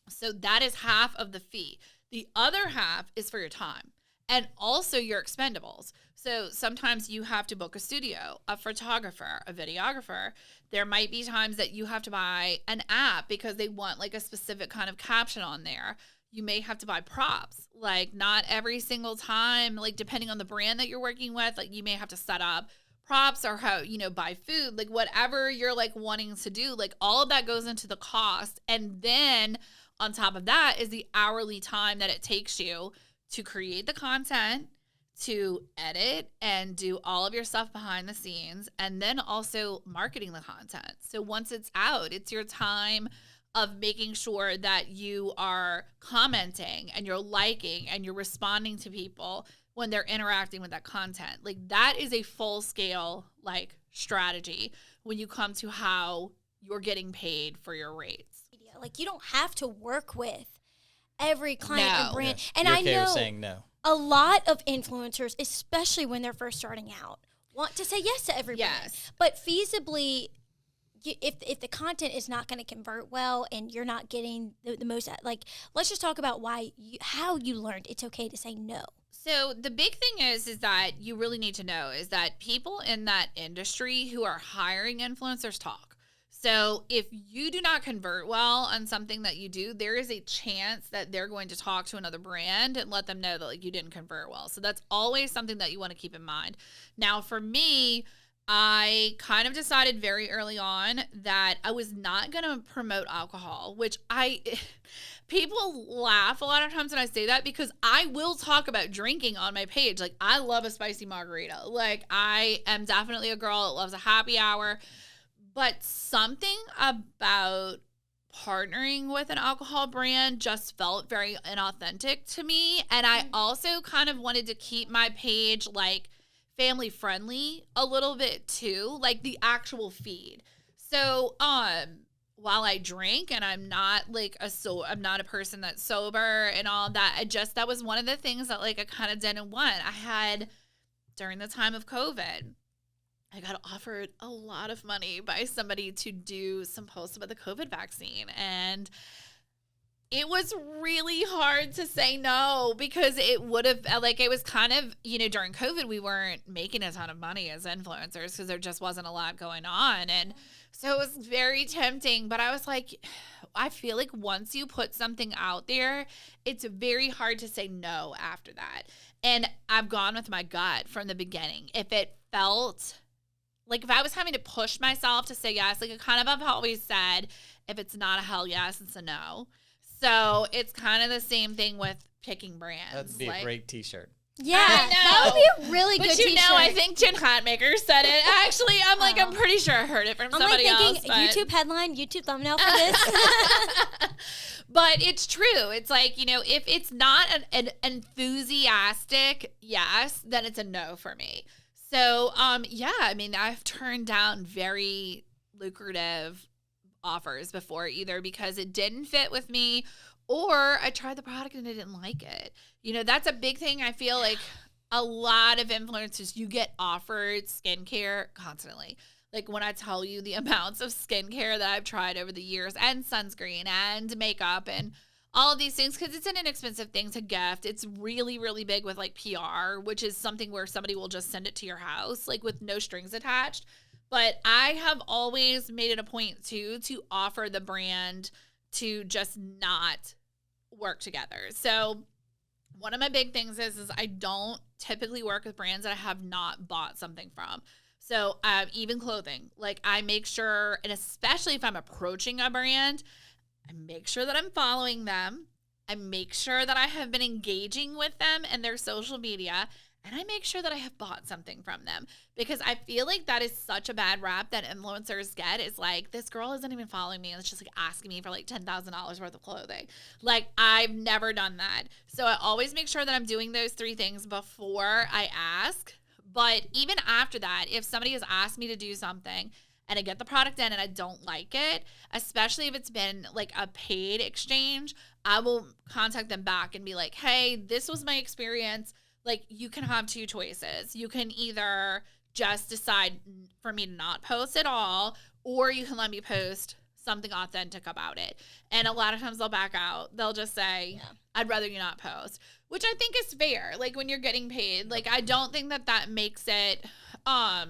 So that is half of the fee. The other half is for your time and also your expendables. So sometimes you have to book a studio, a photographer, a videographer. There might be times that you have to buy an app because they want like a specific kind of caption on there. You may have to buy props. Like, not every single time, like, depending on the brand that you're working with, like, you may have to set up props or how, buy food, like whatever you're like wanting to do, like all of that goes into the cost. And then on top of that is the hourly time that it takes you to create the content, to edit and do all of your stuff behind the scenes, and then also marketing the content. So once it's out, it's your time of making sure that you are commenting and you're liking and you're responding to people when they're interacting with that content. Like, that is a full scale like strategy when you come to how you're getting paid for your rates. Like, you don't have to work with every client and brand. Yes. And You're I okay with know saying no. a lot of influencers, especially when they're first starting out, want to say yes to every brand. Yes. But feasibly, if the content is not going to convert well and you're not getting the most, like, let's just talk about how you learned it's okay to say no. So the big thing is that you really need to know is that people in that industry who are hiring influencers talk. So if you do not convert well on something that you do, there is a chance that they're going to talk to another brand and let them know that like you didn't convert well. So that's always something that you want to keep in mind. Now, for me, I kind of decided very early on that I was not going to promote alcohol, which people laugh a lot of times when I say that because I will talk about drinking on my page. Like, I love a spicy margarita. Like, I am definitely a girl that loves a happy hour. But something about partnering with an alcohol brand just felt very inauthentic to me. And I also kind of wanted to keep my page, like, family friendly a little bit too, like the actual feed. So, while I drink and I'm not like I'm not a person that's sober and all of that, that was one of the things that like I kind of didn't want. I had, during the time of COVID, I got offered a lot of money by somebody to do some posts about the COVID vaccine. And it was really hard to say no because it would have, like, it was kind of, during COVID, we weren't making a ton of money as influencers because there just wasn't a lot going on. And so it was very tempting. But I was like, I feel like once you put something out there, it's very hard to say no after that. And I've gone with my gut from the beginning. If it felt like, if I was having to push myself to say yes, like, I've always said, if it's not a hell yes, it's a no. So it's kind of the same thing with picking brands. That'd be a great t-shirt. Yeah, that would be a really good t-shirt. But I think Jen Hatmaker said it. Actually, I'm pretty sure I heard it from somebody else. I'm thinking YouTube headline, YouTube thumbnail for this. But it's true. It's like, if it's not an enthusiastic yes, then it's a no for me. So, I've turned down very lucrative offers before, either because it didn't fit with me or I tried the product and I didn't like it. That's a big thing. I feel like a lot of influencers, you get offered skincare constantly. Like, when I tell you the amounts of skincare that I've tried over the years, and sunscreen and makeup and all of these things, because it's an inexpensive thing to gift. It's really, really big with like PR, which is something where somebody will just send it to your house, like with no strings attached. But I have always made it a point to offer the brand to just not work together. So one of my big things is I don't typically work with brands that I have not bought something from. So even clothing, like, I make sure, and especially if I'm approaching a brand, I make sure that I'm following them. I make sure that I have been engaging with them and their social media. And I make sure that I have bought something from them, because I feel like that is such a bad rap that influencers get. It's like, this girl isn't even following me and it's just like asking me for like $10,000 worth of clothing. Like, I've never done that. So I always make sure that I'm doing those 3 things before I ask. But even after that, if somebody has asked me to do something and I get the product in and I don't like it, especially if it's been like a paid exchange, I will contact them back and be like, hey, this was my experience. Like, you can have 2 choices. You can either just decide for me to not post at all, or you can let me post something authentic about it. And a lot of times they'll back out. They'll just say, I'd rather you not post, which I think is fair. Like, when you're getting paid, like, I don't think that makes it, I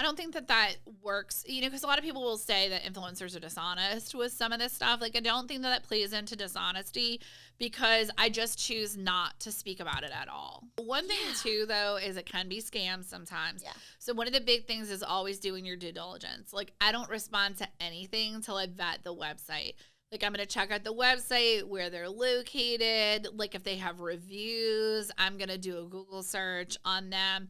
don't think that works, because a lot of people will say that influencers are dishonest with some of this stuff. Like, I don't think that plays into dishonesty, because I just choose not to speak about it at all. One thing, too, though, is it can be scams sometimes. Yeah. So one of the big things is always doing your due diligence. Like, I don't respond to anything until I vet the website. Like, I'm going to check out the website, where they're located. Like, if they have reviews, I'm going to do a Google search on them.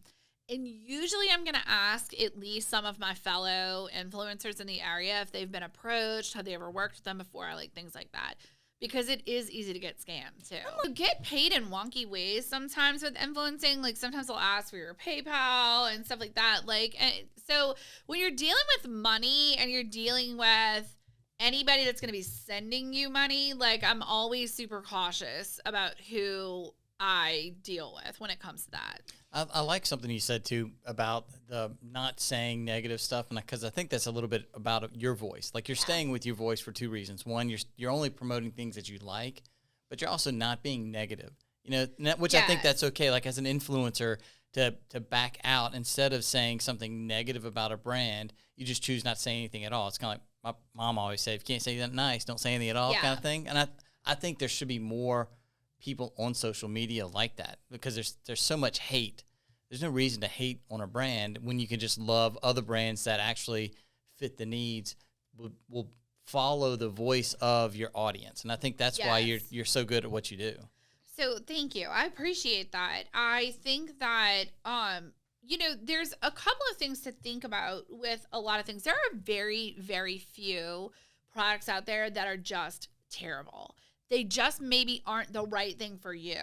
And usually I'm going to ask at least some of my fellow influencers in the area if they've been approached, have they ever worked with them before, like things like that. Because it is easy to get scammed, too. You get paid in wonky ways sometimes with influencing. Like, sometimes they'll ask for your PayPal and stuff like that. Like, and so when you're dealing with money and you're dealing with anybody that's going to be sending you money, like, I'm always super cautious about who I deal with when it comes to that. I like something you said, too, about the not saying negative stuff, and because I think that's a little bit about your voice. Like, you're staying with your voice for 2 reasons. One, you're only promoting things that you like, but you're also not being negative, which I think that's okay. Like, as an influencer, to back out instead of saying something negative about a brand, you just choose not to say anything at all. It's kind of like my mom always said, if you can't say that nice, don't say anything at all, kind of thing. And I think there should be more people on social media like that, because there's so much hate. There's no reason to hate on a brand when you can just love other brands that actually fit the needs, will follow the voice of your audience. And I think that's why you're so good at what you do. So thank you. I appreciate that. I think that, there's a couple of things to think about with a lot of things. There are very, very few products out there that are just terrible. They just maybe aren't the right thing for you.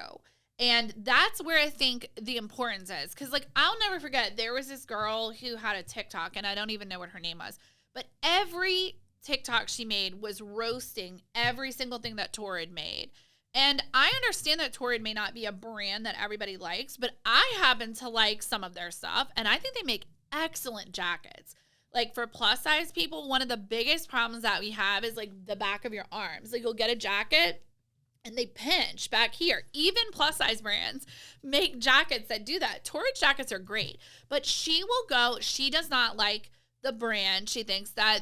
And that's where I think the importance is. Because, like, I'll never forget, there was this girl who had a TikTok, and I don't even know what her name was. But every TikTok she made was roasting every single thing that Torrid made. And I understand that Torrid may not be a brand that everybody likes, but I happen to like some of their stuff, and I think they make excellent jackets. Like, for plus size people, one of the biggest problems that we have is, like, the back of your arms. Like, you'll get a jacket and they pinch back here. Even plus size brands make jackets that do that. Torrid jackets are great, but she does not like the brand. She thinks that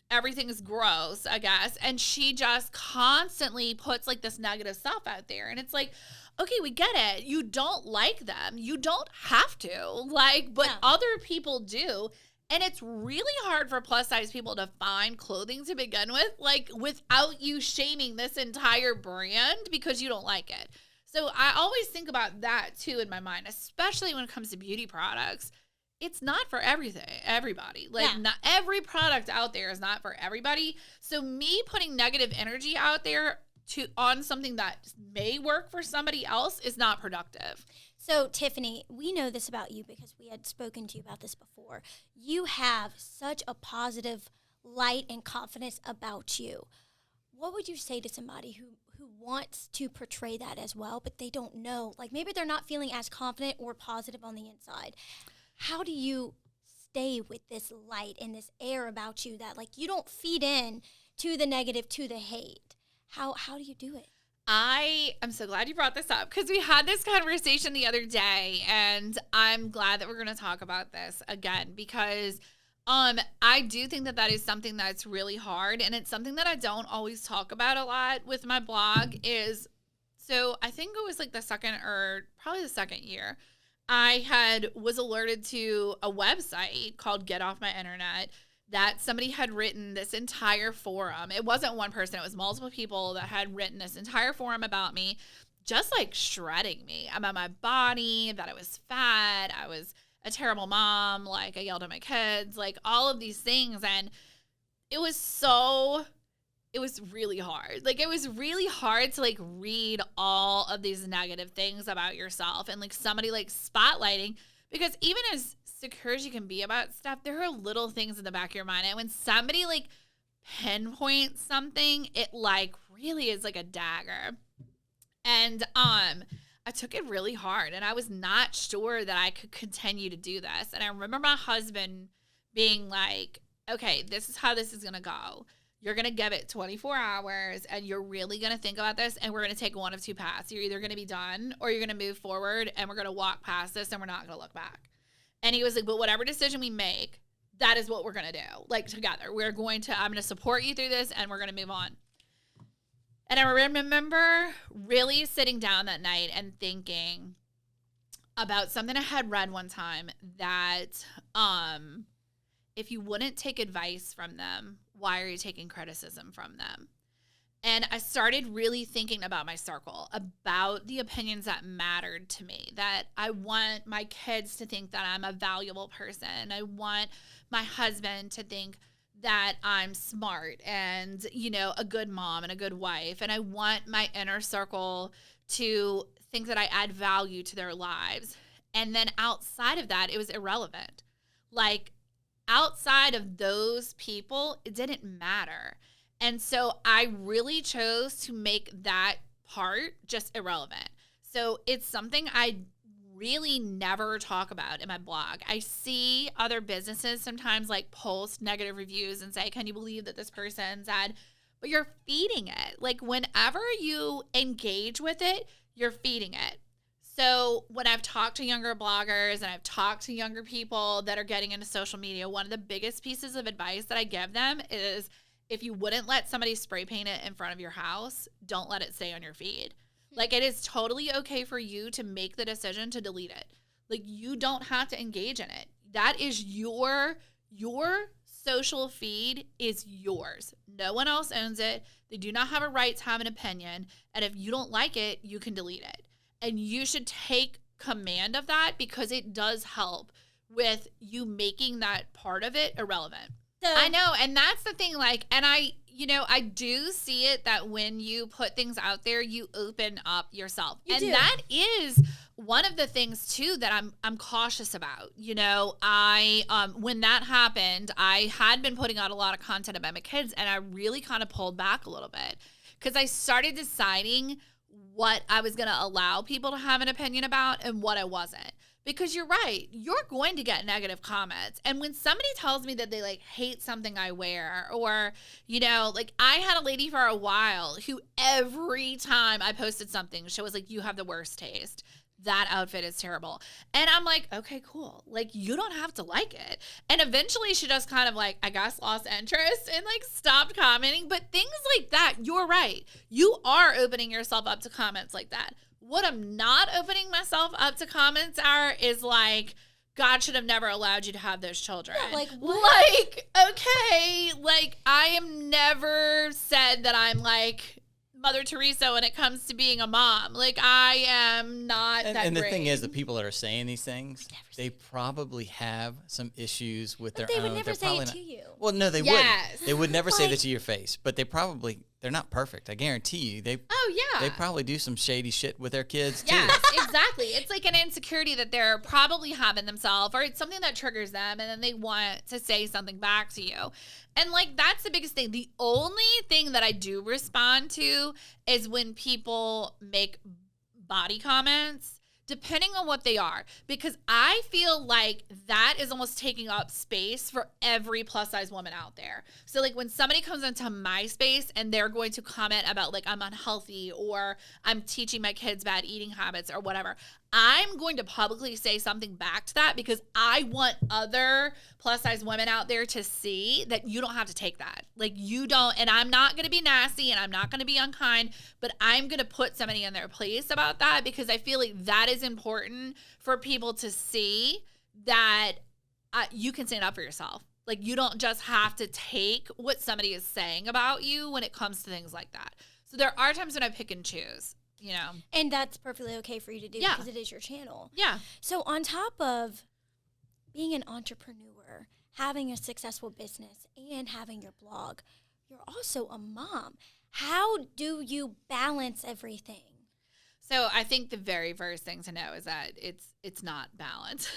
everything is gross, I guess. And she just constantly puts, like, this negative stuff out there. And it's like, okay, we get it. You don't like them. You don't have to. Like, but other people do. And it's really hard for plus size people to find clothing to begin with, like, without you shaming this entire brand because you don't like it. So I always think about that too in my mind, especially when it comes to beauty products. It's not for everybody. Like, not every product out there is not for everybody. So me putting negative energy out there on something that may work for somebody else is not productive. So, Tiffany, we know this about you because we had spoken to you about this before. You have such a positive light and confidence about you. What would you say to somebody who wants to portray that as well, but they don't know? Like, maybe they're not feeling as confident or positive on the inside. How do you stay with this light and this air about you that, like, you don't feed in to the negative, to the hate? How do you do it? I'm so glad you brought this up because we had this conversation the other day, and I'm glad that we're going to talk about this again because I do think that is something that's really hard, and it's something that I don't always talk about a lot with my blog so I think it was like probably the second year, I was alerted to a website called Get Off My Internet that somebody had written this entire forum. It wasn't one person. It was multiple people that had written this entire forum about me, just, like, shredding me about my body, that I was fat, I was a terrible mom, like, I yelled at my kids, like, all of these things. And it was really hard. Like, it was really hard to, like, read all of these negative things about yourself and, like, somebody, like, spotlighting, because even as secure as you can be about stuff, there are little things in the back of your mind. And when somebody, like, pinpoints something, it, like, really is like a dagger. And I took it really hard, and I was not sure that I could continue to do this. And I remember my husband being like, okay, this is how this is going to go. You're going to give it 24 hours, and you're really going to think about this, and we're going to take one of two paths. You're either going to be done, or you're going to move forward, and we're going to walk past this, and we're not going to look back. And he was like, but whatever decision we make, that is what we're going to do. Like, together. I'm going to support you through this, and we're going to move on. And I remember really sitting down that night and thinking about something I had read one time that if you wouldn't take advice from them, why are you taking criticism from them? And I started really thinking about my circle, about the opinions that mattered to me, that I want my kids to think that I'm a valuable person. I want my husband to think that I'm smart and, a good mom and a good wife. And I want my inner circle to think that I add value to their lives. And then outside of that, it was irrelevant. Like, outside of those people, it didn't matter. And so I really chose to make that part just irrelevant. So it's something I really never talk about in my blog. I see other businesses sometimes, like, post negative reviews and say, can you believe that this person said, but you're feeding it. Like, whenever you engage with it, you're feeding it. So when I've talked to younger bloggers and I've talked to younger people that are getting into social media, one of the biggest pieces of advice that I give them is, if you wouldn't let somebody spray paint it in front of your house, don't let it stay on your feed. Like, it is totally okay for you to make the decision to delete it. Like, you don't have to engage in it. That is your social feed is yours. No one else owns it. They do not have a right to have an opinion. And if you don't like it, you can delete it. And you should take command of that because it does help with you making that part of it irrelevant. I know. And that's the thing. Like, and I do see it that when you put things out there, you open up yourself. That is one of the things too that I'm cautious about. When that happened, I had been putting out a lot of content about my kids, and I really kind of pulled back a little bit because I started deciding what I was going to allow people to have an opinion about and what I wasn't. Because you're right, you're going to get negative comments. And when somebody tells me that they like hate something I wear, or, like I had a lady for a while who every time I posted something, she was like, you have the worst taste. That outfit is terrible. And I'm like, okay, cool. Like, you don't have to like it. And eventually she just kind of like, I guess, lost interest and like stopped commenting. But things like that, you're right. You are opening yourself up to comments like that. What I'm not opening myself up to comments is like, God should have never allowed you to have those children. Yeah, like, what? Like, okay, like I am never said that I'm like Mother Teresa when it comes to being a mom. Like, I am not that And the great. thing is, the people that are saying these things, they probably have some issues with their own. They would never say it to you. Well, no, they Yes. wouldn't. They would never say that to your face, but they're not perfect. I guarantee you. They probably do some shady shit with their kids too. Yes, exactly. It's like an insecurity that they're probably having themselves, or it's something that triggers them, and then they want to say something back to you. And like, that's the biggest thing. The only thing that I do respond to is when people make body comments, depending on what they are, because I feel like that is almost taking up space for every plus size woman out there. So like when somebody comes into my space and they're going to comment about like I'm unhealthy or I'm teaching my kids bad eating habits or whatever, I'm going to publicly say something back to that because I want other plus size women out there to see that you don't have to take that. Like you don't, and I'm not going to be nasty and I'm not going to be unkind, but I'm going to put somebody in their place about that because I feel like that is important for people to see that you can stand up for yourself. Like you don't just have to take what somebody is saying about you when it comes to things like that. So there are times when I pick and choose. And that's perfectly okay for you to do because it is your channel. Yeah. So on top of being an entrepreneur, having a successful business, and having your blog, you're also a mom. How do you balance everything? So I think the very first thing to know is that it's not balance.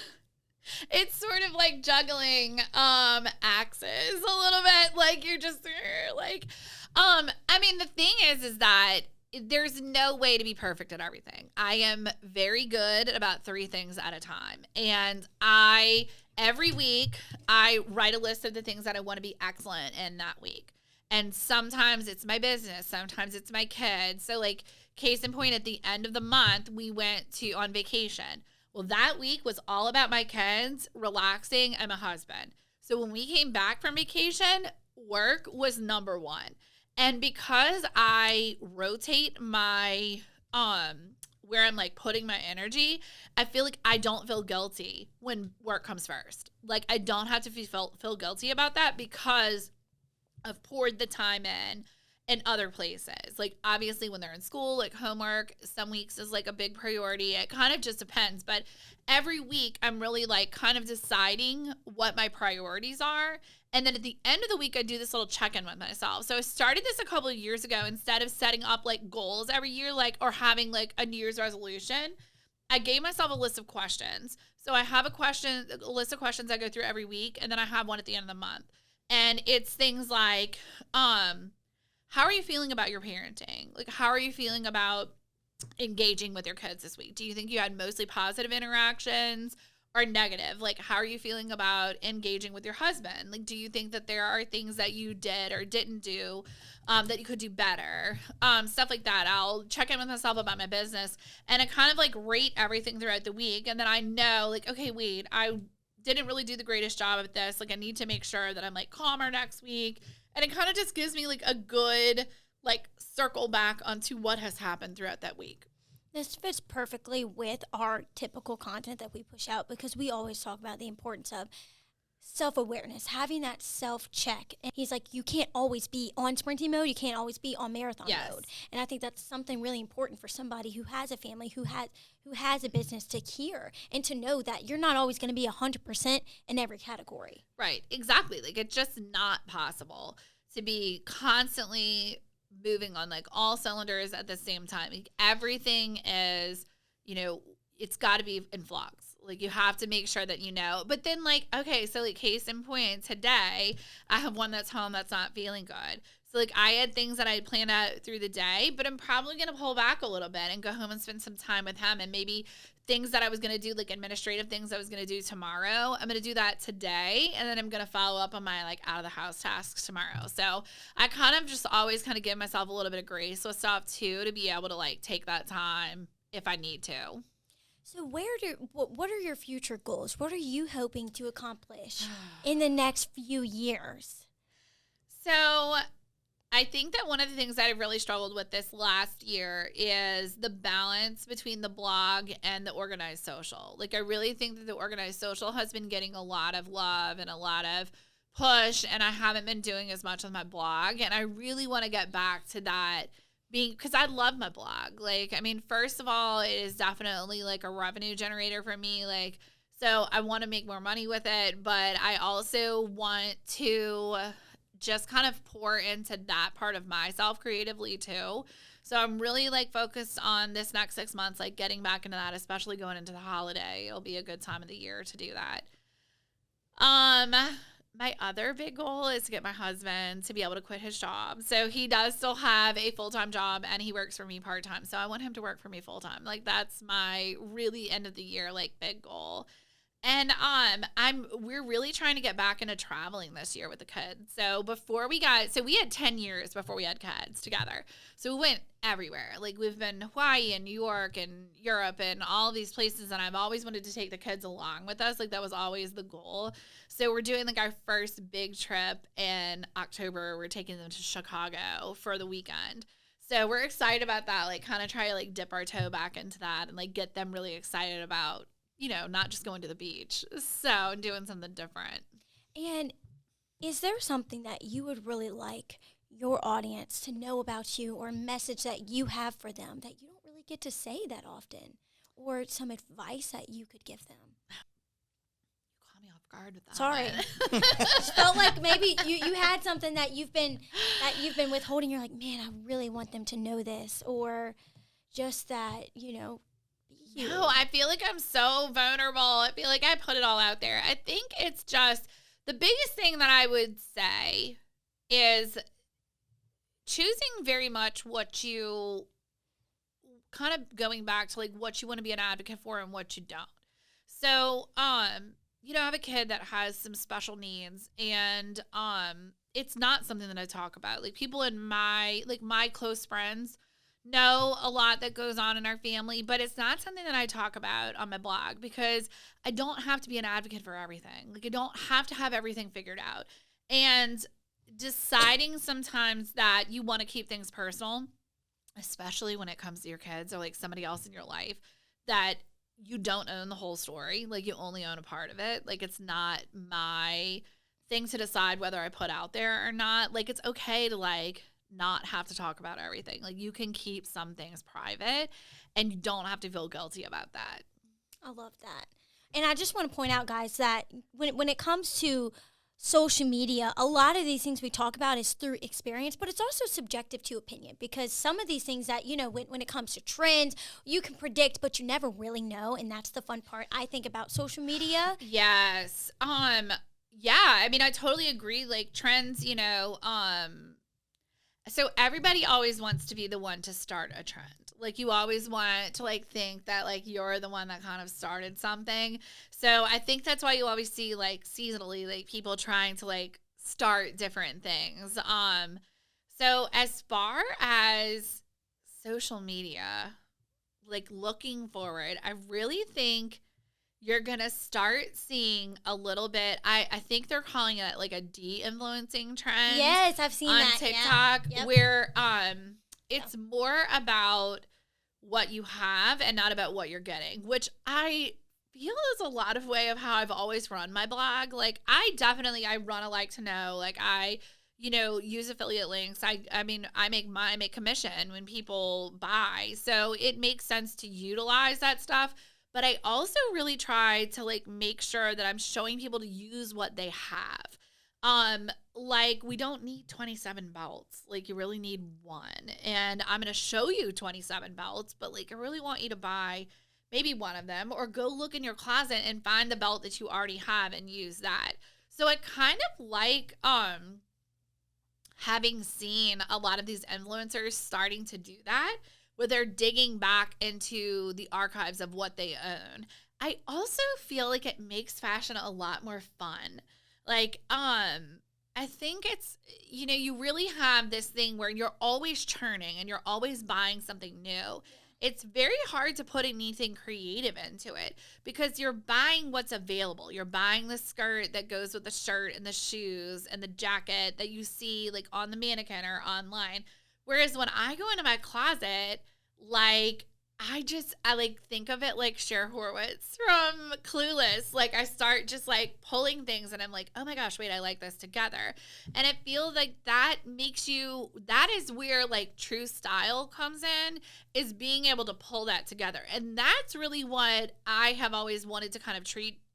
It's sort of like juggling axes a little bit. Like you're just like, I mean, the thing is that there's no way to be perfect at everything. I am very good at about 3 things at a time. And every week, I write a list of the things that I want to be excellent in that week. And sometimes it's my business. Sometimes it's my kids. So like case in point, at the end of the month, we went on vacation. Well, that week was all about my kids, relaxing, and my husband. So when we came back from vacation, work was number 1. And because I rotate my, where I'm like putting my energy, I feel like I don't feel guilty when work comes first. Like I don't have to feel guilty about that because I've poured the time in other places. Like obviously when they're in school, like homework, some weeks is like a big priority. It kind of just depends. But every week I'm really like kind of deciding what my priorities are. And then at the end of the week, I do this little check-in with myself. So I started this a couple of years ago. Instead of setting up like goals every year, like, or having like a New Year's resolution, I gave myself a list of questions. So I have a list of questions I go through every week. And then I have one at the end of the month. And it's things like, how are you feeling about your parenting? Like, how are you feeling about engaging with your kids this week? Do you think you had mostly positive interactions or negative? Like, how are you feeling about engaging with your husband? Like, do you think that there are things that you did or didn't do that you could do better? Stuff like that. I'll check in with myself about my business and I kind of like rate everything throughout the week. And then I know like, okay, wait, I didn't really do the greatest job at this. Like I need to make sure that I'm like calmer next week. And it kind of just gives me like a good like circle back onto what has happened throughout that week. This fits perfectly with our typical content that we push out because we always talk about the importance of self-awareness, having that self-check. And he's like, you can't always be on sprinting mode. You can't always be on marathon mode. And I think that's something really important for somebody who has a family, who has a business, to hear and to know that you're not always going to be 100% in every category. Right. Exactly. Like, it's just not possible to be constantly moving on like all cylinders at the same time. Like, everything is, it's got to be in flux. Like, you have to make sure that But then, like, okay, so, like, case in point, today, I have one that's home that's not feeling good. So, like, I had things that I had planned out through the day, but I'm probably going to pull back a little bit and go home and spend some time with him. And maybe things that I was going to do, like administrative things I was going to do tomorrow, I'm going to do that today. And then I'm going to follow up on my, like, out-of-the-house tasks tomorrow. So I kind of just always kind of give myself a little bit of grace with stuff, too, to be able to, like, take that time if I need to. So what are your future goals? What are you hoping to accomplish in the next few years? So I think that one of the things that I've really struggled with this last year is the balance between the blog and the organized social. Like, I really think that the organized social has been getting a lot of love and a lot of push, and I haven't been doing as much on my blog. And I really want to get back to that, because I love my blog. Like, I mean, first of all, it is definitely like a revenue generator for me. Like, so I want to make more money with it, but I also want to just kind of pour into that part of myself creatively too. So I'm really like focused on this next 6 months, like getting back into that, especially going into the holiday. It'll be a good time of the year to do that. My other big goal is to get my husband to be able to quit his job. So he does still have a full-time job and he works for me part-time. So I want him to work for me full-time. Like, that's my really end of the year, like, big goal. And we're really trying to get back into traveling this year with the kids. So we had 10 years before we had kids together. So we went everywhere. Like, we've been to Hawaii and New York and Europe and all these places. And I've always wanted to take the kids along with us. Like, that was always the goal. So we're doing like our first big trip in October. We're taking them to Chicago for the weekend. So we're excited about that. Like, kind of try to like dip our toe back into that and like get them really excited about, not just going to the beach. So doing something different. And is there something that you would really like your audience to know about you, or a message that you have for them that you don't really get to say that often, or some advice that you could give them? You caught me off guard with that. Sorry. Just felt like maybe you had something that you've been withholding. You're like, man, I really want them to know this, or just that, No, I feel like I'm so vulnerable. I feel like I put it all out there. I think it's just the biggest thing that I would say is choosing very much what you kind of going back to like what you want to be an advocate for and what you don't. So, I have a kid that has some special needs, and it's not something that I talk about. Like, people in my close friends know a lot that goes on in our family, but it's not something that I talk about on my blog, because I don't have to be an advocate for everything. Like, I don't have to have everything figured out. And deciding sometimes that you want to keep things personal, especially when it comes to your kids or like somebody else in your life, that you don't own the whole story. Like, you only own a part of it. Like, it's not my thing to decide whether I put out there or not. Like, it's okay to like not have to talk about everything. Like, you can keep some things private and you don't have to feel guilty about that. I love that. And I just want to point out, guys, that when it comes to social media, a lot of these things we talk about is through experience, but it's also subjective to opinion, because some of these things that, when it comes to trends, you can predict, but you never really know. And that's the fun part, I think, about social media. Yes. Yeah, I mean, I totally agree. Like, trends, so everybody always wants to be the one to start a trend. Like, you always want to like think that like you're the one that kind of started something. So I think that's why you always see like seasonally like people trying to like start different things. So as far as social media, like looking forward, I really think you're going to start seeing a little bit, I think they're calling it like a de-influencing trend. Yes, I've seen on that. TikTok, yeah. Yep. where it's more about what you have and not about what you're getting, which I feel is a lot of way of how I've always run my blog. Like I run a like to know, like I, use affiliate links. I make commission when people buy. So it makes sense to utilize that stuff. But I also really try to like make sure that I'm showing people to use what they have. Like we don't need 27 belts. Like you really need one. And I'm going to show you 27 belts, but like I really want you to buy maybe one of them or go look in your closet and find the belt that you already have and use that. So I kind of like, having seen a lot of these influencers starting to do that, where they're digging back into the archives of what they own. I also feel like it makes fashion a lot more fun. Like, I think it's, you really have this thing where you're always churning and you're always buying something new. It's very hard to put anything creative into it because you're buying what's available. You're buying the skirt that goes with the shirt and the shoes and the jacket that you see like on the mannequin or online. Whereas when I go into my closet, like I like think of it like Cher Horowitz from Clueless. Like I start just like pulling things and I'm like, oh my gosh, wait, I like this together. And it feels like that is where like true style comes in, is being able to pull that together. And that's really what I have always wanted to kind of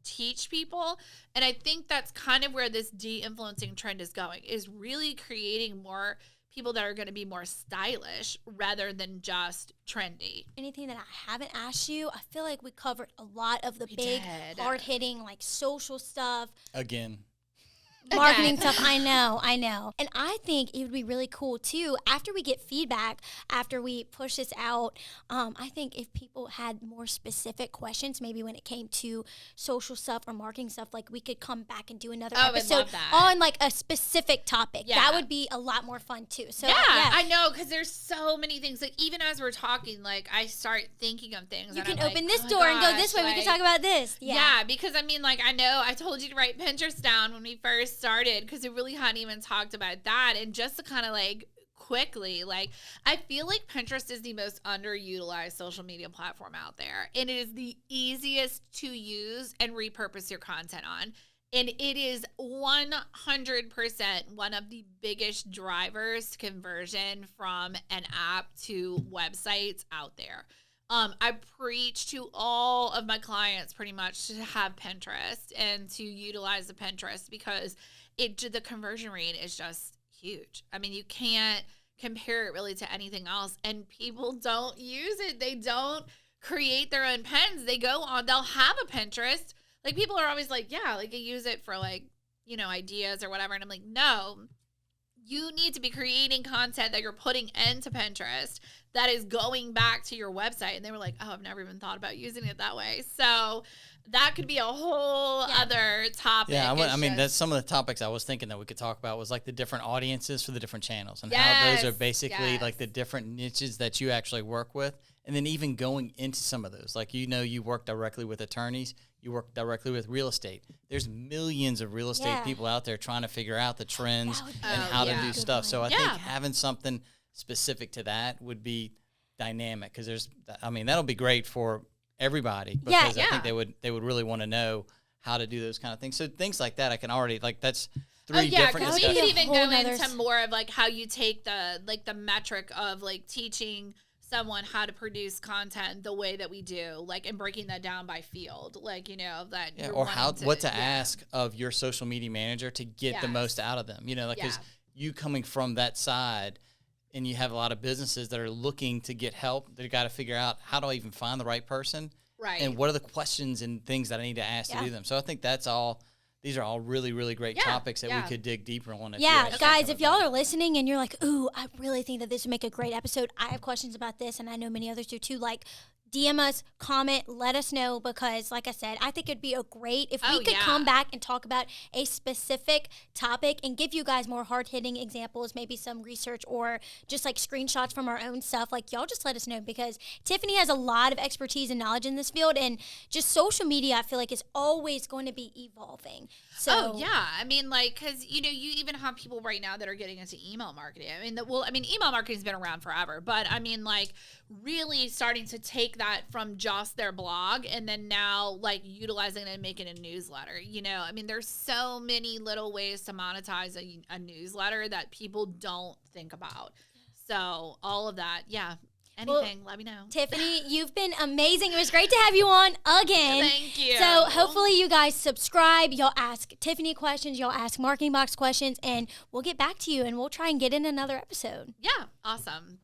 teach people. And I think that's kind of where this de-influencing trend is going, is really creating more people that are going to be more stylish rather than just trendy. Anything that I haven't asked you, I feel like we covered a lot of the big, hard-hitting, like social stuff. Again. Marketing stuff. I know. And I think it would be really cool too, after we get feedback, after we push this out, I think if people had more specific questions, maybe when it came to social stuff or marketing stuff, like we could come back and do another episode on like a specific topic. Yeah. That would be a lot more fun too. So yeah. I know, because there's so many things. Like even as we're talking, like I start thinking of things. You can open this door and go this way. We can talk about this. Yeah, because I mean, like I know I told you to write Pinterest down when we first started, because we really hadn't even talked about that. And just to kind of like quickly, like I feel like Pinterest is the most underutilized social media platform out there, and it is the easiest to use and repurpose your content on. And it is 100% one of the biggest drivers to conversion from an app to websites out there. I preach to all of my clients pretty much to have Pinterest and to utilize the Pinterest, because the conversion rate is just huge. I mean, you can't compare it really to anything else, and people don't use it. They don't create their own pins. They go on, they'll have a Pinterest. Like people are always like, yeah, like I use it for like, ideas or whatever. And I'm like, no, you need to be creating content that you're putting into Pinterest that is going back to your website. And they were like, oh, I've never even thought about using it that way. So that could be a whole other topic. Yeah, I mean, that's some of the topics I was thinking that we could talk about, was like the different audiences for the different channels, and how those are basically like the different niches that you actually work with. And then even going into some of those, like, you work directly with attorneys, you work directly with real estate. There's millions of real estate people out there trying to figure out the trends and how to do stuff. So I think having something specific to that would be dynamic, because that'll be great for everybody, because I think they would really want to know how to do those kind of things. So things like that, I can already, like, that's three different discussions. We could even go into more of like how you take the metric of like teaching someone how to produce content the way that we do, like, and breaking that down by field, like, that or what to ask of your social media manager to get the most out of them, like, because you coming from that side, and you have a lot of businesses that are looking to get help. They got to figure out, how do I even find the right person, right? And what are the questions and things that I need to ask to do them. So I think these are all really, really great topics that we could dig deeper on. Guys, if y'all are listening and you're like, ooh, I really think that this would make a great episode, I have questions about this, and I know many others do too, like, DM us, comment, let us know, because like I said, I think it'd be if we could come back and talk about a specific topic and give you guys more hard-hitting examples, maybe some research or just like screenshots from our own stuff. Like, y'all just let us know, because Tiffany has a lot of expertise and knowledge in this field, and just social media, I feel like, is always going to be evolving. So, I mean, like, because, you even have people right now that are getting into email marketing. I mean, email marketing's been around forever, but I mean, like, really starting to take that from just their blog and then now like utilizing it and making a newsletter. You know, I mean, there's so many little ways to monetize a newsletter that people don't think about. So all of that, yeah. Anything, let me know. Tiffany, you've been amazing. It was great to have you on again. Thank you. So hopefully you guys subscribe. You'll ask Tiffany questions. You'll ask Marketing Box questions. And we'll get back to you and we'll try and get in another episode. Yeah, awesome.